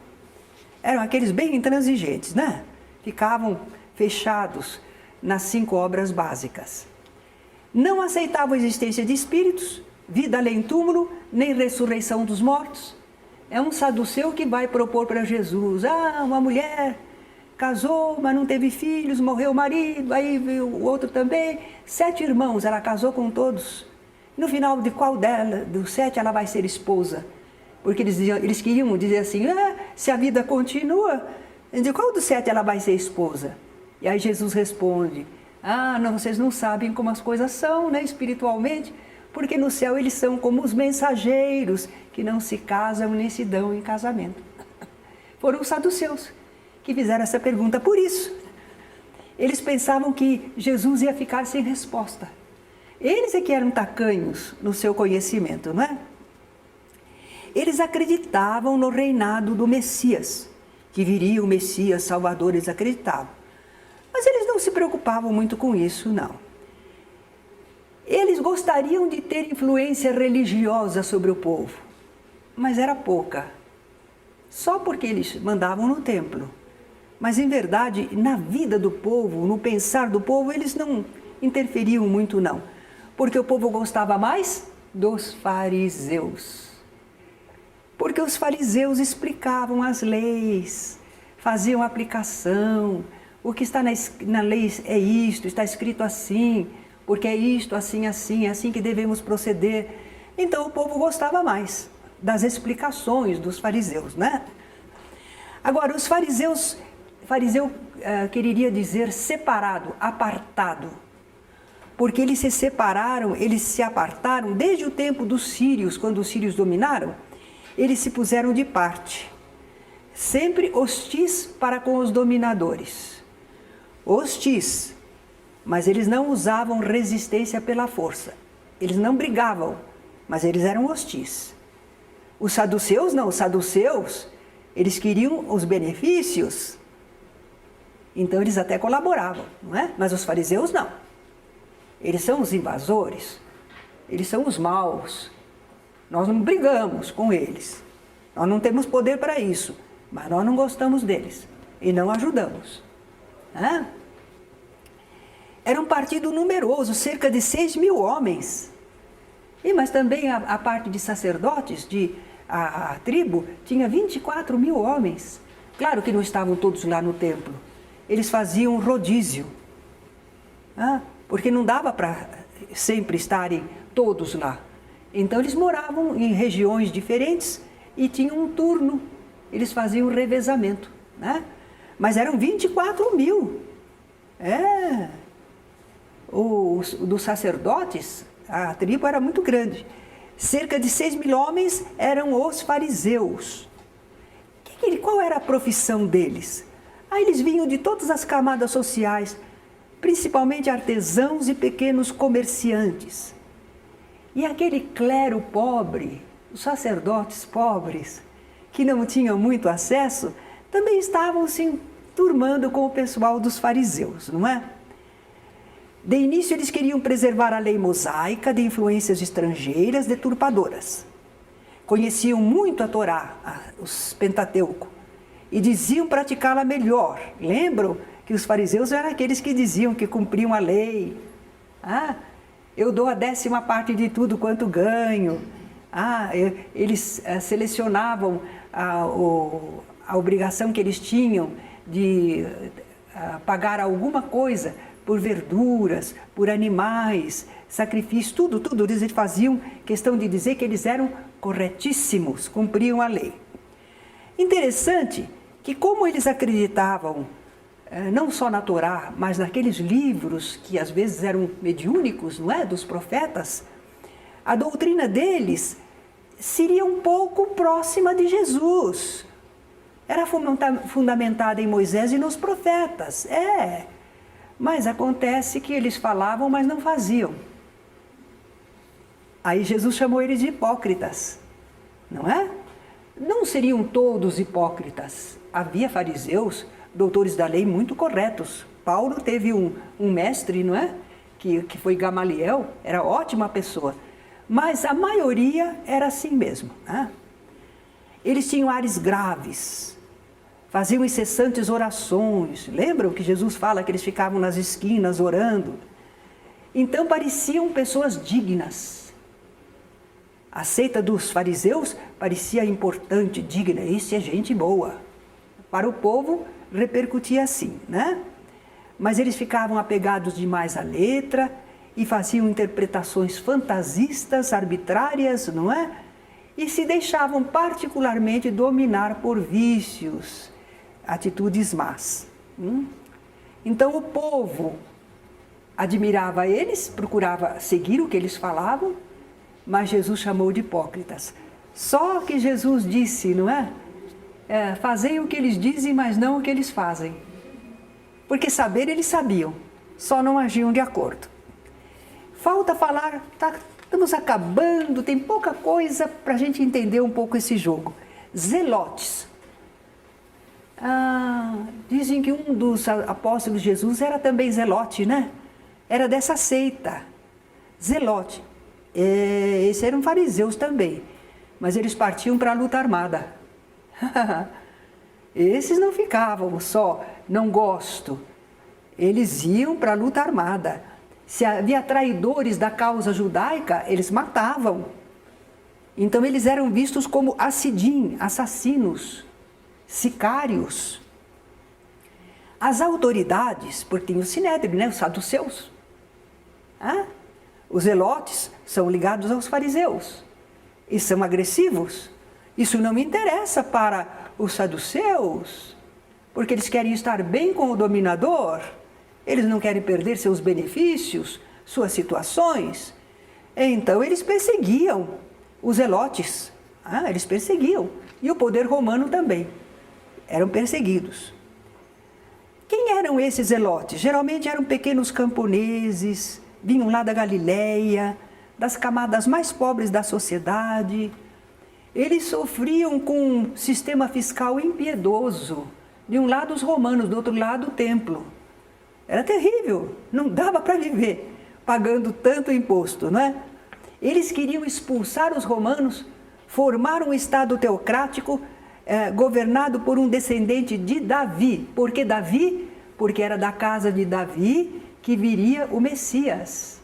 Eram aqueles bem intransigentes, né? Ficavam fechados nas 5 obras básicas. Não aceitavam a existência de espíritos, vida além túmulo, nem ressurreição dos mortos. É um saduceu que vai propor para Jesus, uma mulher casou, mas não teve filhos, morreu o marido, aí veio o outro também, 7 irmãos, ela casou com todos. No final de qual dos 7 ela vai ser esposa? Porque eles queriam dizer assim, se a vida continua, de qual dos 7 ela vai ser esposa? E aí Jesus responde, não, vocês não sabem como as coisas são, né, espiritualmente, porque no céu eles são como os mensageiros que não se casam nem se dão em casamento. Foram os saduceus que fizeram essa pergunta. Por isso, eles pensavam que Jesus ia ficar sem resposta. Eles é que eram tacanhos no seu conhecimento, não é? Eles acreditavam no reinado do Messias, que viria o Messias Salvador, eles acreditavam. Mas eles não se preocupavam muito com isso, não. Eles gostariam de ter influência religiosa sobre o povo, mas era pouca. Só porque eles mandavam no templo. Mas, em verdade, na vida do povo, no pensar do povo, eles não interferiam muito, não. Porque o povo gostava mais dos fariseus. Porque os fariseus explicavam as leis, faziam aplicação. O que está na lei é isto, está escrito assim, porque é isto, assim, assim, é assim que devemos proceder. Então o povo gostava mais das explicações dos fariseus, né? Agora, os fariseu queria dizer separado, apartado, porque eles se separaram, eles se apartaram desde o tempo dos sírios, quando os sírios dominaram, eles se puseram de parte, sempre hostis para com os dominadores. Hostis, mas eles não usavam resistência pela força. Eles não brigavam, mas eles eram hostis. Os saduceus não, os saduceus, eles queriam os benefícios. Então eles até colaboravam, não é? Mas os fariseus não. Eles são os invasores, eles são os maus. Nós não brigamos com eles. Nós não temos poder para isso, mas nós não gostamos deles e não ajudamos. Era um partido numeroso, cerca de 6.000 homens. Mas também a parte de sacerdotes, a tribo tinha 24 mil homens. Claro que não estavam todos lá no templo. Eles faziam rodízio, porque não dava para sempre estarem todos lá. Então eles moravam em regiões diferentes e tinham um turno. Eles faziam um revezamento, né? Mas eram 24 mil. Dos sacerdotes, a tribo era muito grande. Cerca de 6 mil homens eram os fariseus. Qual era a profissão deles? Eles vinham de todas as camadas sociais, principalmente artesãos e pequenos comerciantes. E aquele clero pobre, os sacerdotes pobres, que não tinham muito acesso, também estavam se enturmando com o pessoal dos fariseus, não é? De início, eles queriam preservar a lei mosaica de influências estrangeiras deturpadoras. Conheciam muito a Torá, os Pentateuco, e diziam praticá-la melhor. Lembram que os fariseus eram aqueles que diziam que cumpriam a lei. Eu dou a 10ª parte de tudo quanto ganho. Eles selecionavam a obrigação que eles tinham de pagar alguma coisa por verduras, por animais, sacrifícios, tudo. Eles faziam questão de dizer que eles eram corretíssimos, cumpriam a lei. Interessante que, como eles acreditavam não só na Torá, mas naqueles livros que às vezes eram mediúnicos, não é, dos profetas, a doutrina deles seria um pouco próxima de Jesus. Era fundamentada em Moisés e nos profetas, mas acontece que eles falavam, mas não faziam. Aí Jesus chamou eles de hipócritas, não é? Não seriam todos hipócritas. Havia fariseus, doutores da lei muito corretos. Paulo teve um mestre, não é? Que foi Gamaliel, era ótima pessoa. Mas a maioria era assim mesmo, né? Eles tinham ares graves, faziam incessantes orações. Lembram que Jesus fala que eles ficavam nas esquinas orando? Então pareciam pessoas dignas. A seita dos fariseus parecia importante, digna. Isso é gente boa. Para o povo repercutia assim, né? Mas eles ficavam apegados demais à letra e faziam interpretações fantasistas, arbitrárias, não é? E se deixavam particularmente dominar por vícios, atitudes más. Então o povo admirava eles, procurava seguir o que eles falavam, mas Jesus chamou de hipócritas. Só que Jesus disse, não é? Fazei o que eles dizem, mas não o que eles fazem. Porque saber eles sabiam, só não agiam de acordo. Falta falar, estamos acabando, tem pouca coisa para a gente entender um pouco esse jogo. Zelotes. Dizem que um dos apóstolos de Jesus era também zelote, né? Era dessa seita. Zelote. Esses eram fariseus também, mas eles partiam para a luta armada. Esses não ficavam só, não gosto. Eles iam para a luta armada. Se havia traidores da causa judaica, eles matavam. Então eles eram vistos como assidim, assassinos, sicários. As autoridades, porque tem o Sinédrio, né, os saduceus. Os zelotes são ligados aos fariseus e são agressivos. Isso não me interessa para os saduceus, porque eles querem estar bem com o dominador, eles não querem perder seus benefícios, suas situações. Então eles perseguiam os zelotes, eles perseguiam, e o poder romano também, eram perseguidos. Quem eram esses zelotes? Geralmente eram pequenos camponeses, vinham lá da Galileia, das camadas mais pobres da sociedade. Eles sofriam com um sistema fiscal impiedoso. De um lado os romanos, do outro lado o templo. Era terrível, não dava para viver pagando tanto imposto, não é? Eles queriam expulsar os romanos, formar um estado teocrático governado por um descendente de Davi. Por que Davi? Porque era da casa de Davi que viria o Messias.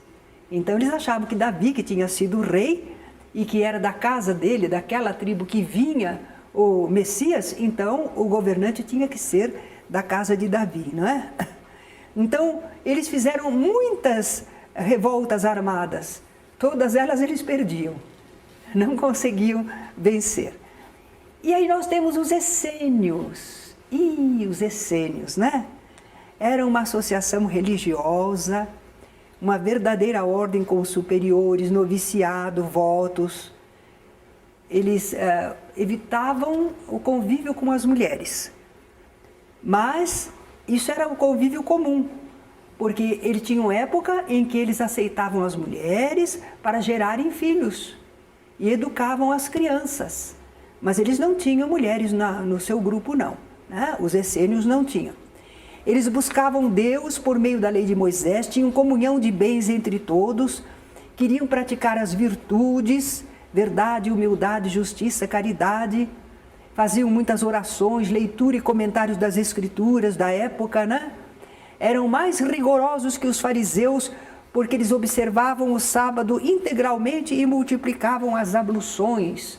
Então eles achavam que Davi, que tinha sido rei, e que era da casa dele, daquela tribo que vinha o Messias, então o governante tinha que ser da casa de Davi, não é? Então, eles fizeram muitas revoltas armadas, todas elas eles perdiam, não conseguiam vencer. E aí nós temos os essênios, os essênios, né? Era uma associação religiosa, uma verdadeira ordem com os superiores, noviciado, votos. Eles evitavam o convívio com as mulheres, mas isso era um convívio comum, porque eles tinham época em que eles aceitavam as mulheres para gerarem filhos e educavam as crianças, mas eles não tinham mulheres no seu grupo não, né? Os essênios não tinham. Eles buscavam Deus por meio da lei de Moisés, tinham comunhão de bens entre todos, queriam praticar as virtudes, verdade, humildade, justiça, caridade, faziam muitas orações, leitura e comentários das escrituras da época, né? Eram mais rigorosos que os fariseus, porque eles observavam o sábado integralmente e multiplicavam as abluções,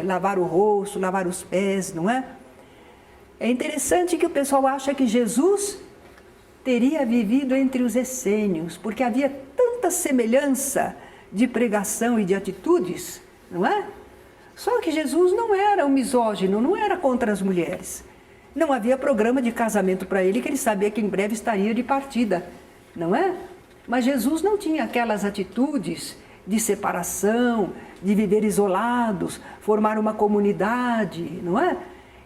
lavar o rosto, lavar os pés, não é? É interessante que o pessoal acha que Jesus teria vivido entre os essênios, porque havia tanta semelhança de pregação e de atitudes, não é? Só que Jesus não era um misógino, não era contra as mulheres. Não havia programa de casamento para ele, que ele sabia que em breve estaria de partida, não é? Mas Jesus não tinha aquelas atitudes de separação, de viver isolados, formar uma comunidade, não é?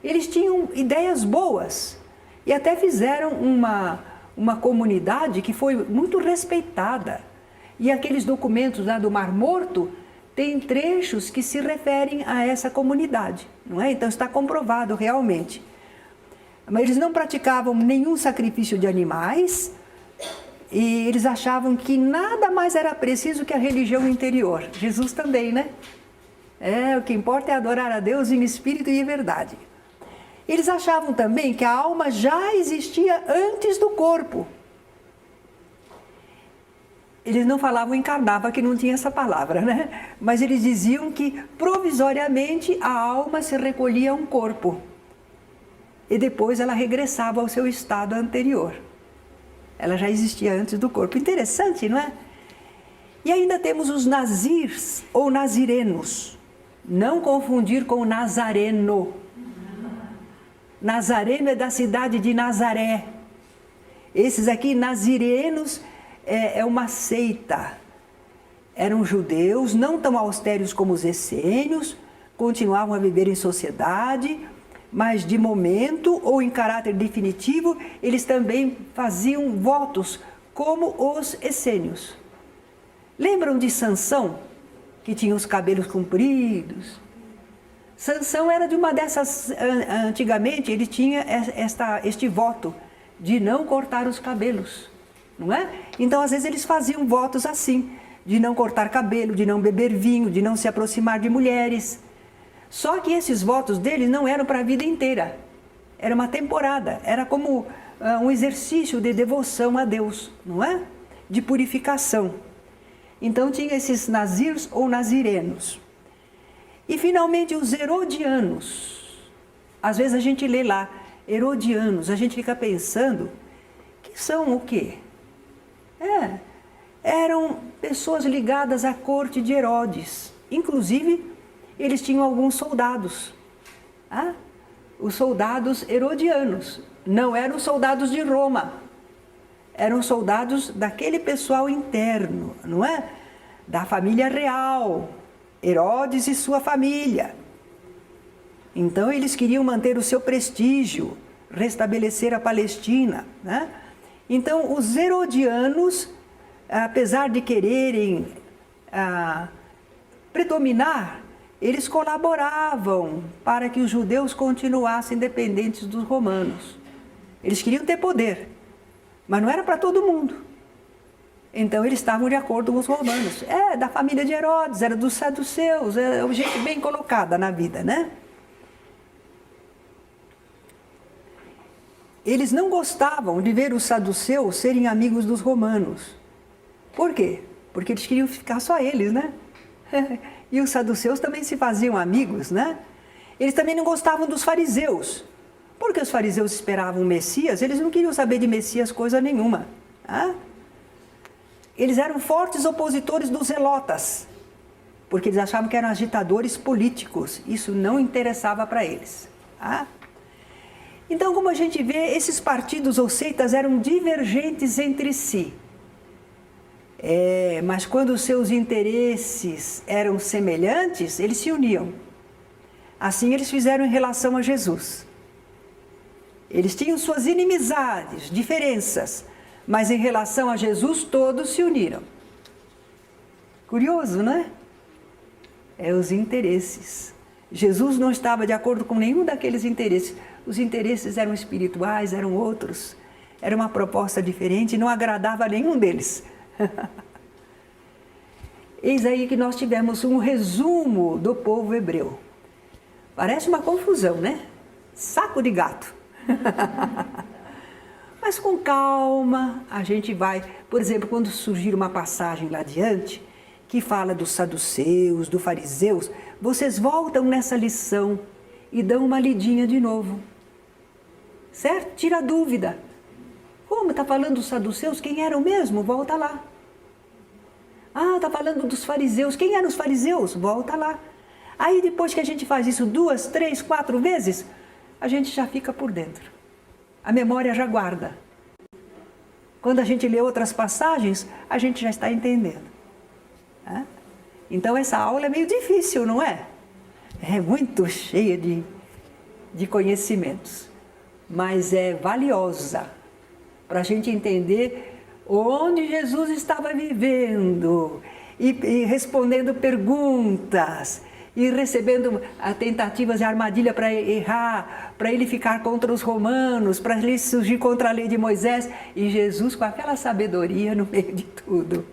Eles tinham ideias boas e até fizeram uma comunidade que foi muito respeitada. E aqueles documentos lá do Mar Morto têm trechos que se referem a essa comunidade, não é? Então está comprovado realmente. Mas eles não praticavam nenhum sacrifício de animais e eles achavam que nada mais era preciso que a religião interior. Jesus também, né? O que importa é adorar a Deus em espírito e em verdade. Eles achavam também que a alma já existia antes do corpo. Eles não falavam encarnava, que não tinha essa palavra, né? Mas eles diziam que provisoriamente a alma se recolhia a um corpo e depois ela regressava ao seu estado anterior. Ela já existia antes do corpo. Interessante, não é? E ainda temos os nazirs ou nazirenos. Não confundir com o nazareno. Nazareno é da cidade de Nazaré. Esses aqui, nazirenos, é uma seita. Eram judeus, não tão austeros como os essênios, continuavam a viver em sociedade, mas de momento ou em caráter definitivo, eles também faziam votos como os essênios. Lembram de Sansão, que tinha os cabelos compridos? Sansão era de uma dessas, antigamente ele tinha este voto de não cortar os cabelos, não é? Então às vezes eles faziam votos assim, de não cortar cabelo, de não beber vinho, de não se aproximar de mulheres. Só que esses votos deles não eram para a vida inteira, era uma temporada, era como um exercício de devoção a Deus, não é? De purificação. Então tinha esses nazirs ou nazirenos. E finalmente os herodianos. Às vezes a gente lê lá, herodianos, a gente fica pensando que são o quê? Eram pessoas ligadas à corte de Herodes. Inclusive, eles tinham alguns soldados. Os soldados herodianos. Não eram soldados de Roma. Eram soldados daquele pessoal interno, não é? Da família real. Herodes e sua família. Então eles queriam manter o seu prestígio, restabelecer a Palestina, né? Então os herodianos, apesar de quererem predominar, eles colaboravam para que os judeus continuassem dependentes dos romanos. Eles queriam ter poder, mas não era para todo mundo. Então eles estavam de acordo com os romanos. Da família de Herodes, era dos saduceus, é gente bem colocada na vida, né? Eles não gostavam de ver os saduceus serem amigos dos romanos. Por quê? Porque eles queriam ficar só eles, né? E os saduceus também se faziam amigos, né? Eles também não gostavam dos fariseus, porque os fariseus esperavam o Messias, eles não queriam saber de Messias coisa nenhuma. Né? Eles eram fortes opositores dos zelotas, porque eles achavam que eram agitadores políticos. Isso não interessava para eles. Tá? Então, como a gente vê, esses partidos ou seitas eram divergentes entre si. Mas quando os seus interesses eram semelhantes, eles se uniam. Assim eles fizeram em relação a Jesus. Eles tinham suas inimizades, diferenças, mas em relação a Jesus todos se uniram. Curioso, né? Os interesses. Jesus não estava de acordo com nenhum daqueles interesses. Os interesses eram espirituais, eram outros. Era uma proposta diferente, não agradava a nenhum deles. Eis aí que nós tivemos um resumo do povo hebreu. Parece uma confusão, né? Saco de gato. Mas com calma, a gente vai... Por exemplo, quando surgir uma passagem lá adiante, que fala dos saduceus, dos fariseus, vocês voltam nessa lição e dão uma lidinha de novo. Certo? Tira a dúvida. Como está falando dos saduceus? Quem eram mesmo? Volta lá. Está falando dos fariseus. Quem eram os fariseus? Volta lá. Aí depois que a gente faz isso 2, 3, 4 vezes, a gente já fica por dentro. A memória já guarda. Quando a gente lê outras passagens, a gente já está entendendo. Então essa aula é meio difícil, não é? É muito cheia de conhecimentos. Mas é valiosa para a gente entender onde Jesus estava vivendo e respondendo perguntas e recebendo tentativas de armadilha para errar, para ele ficar contra os romanos, para ele surgir contra a lei de Moisés, e Jesus com aquela sabedoria no meio de tudo.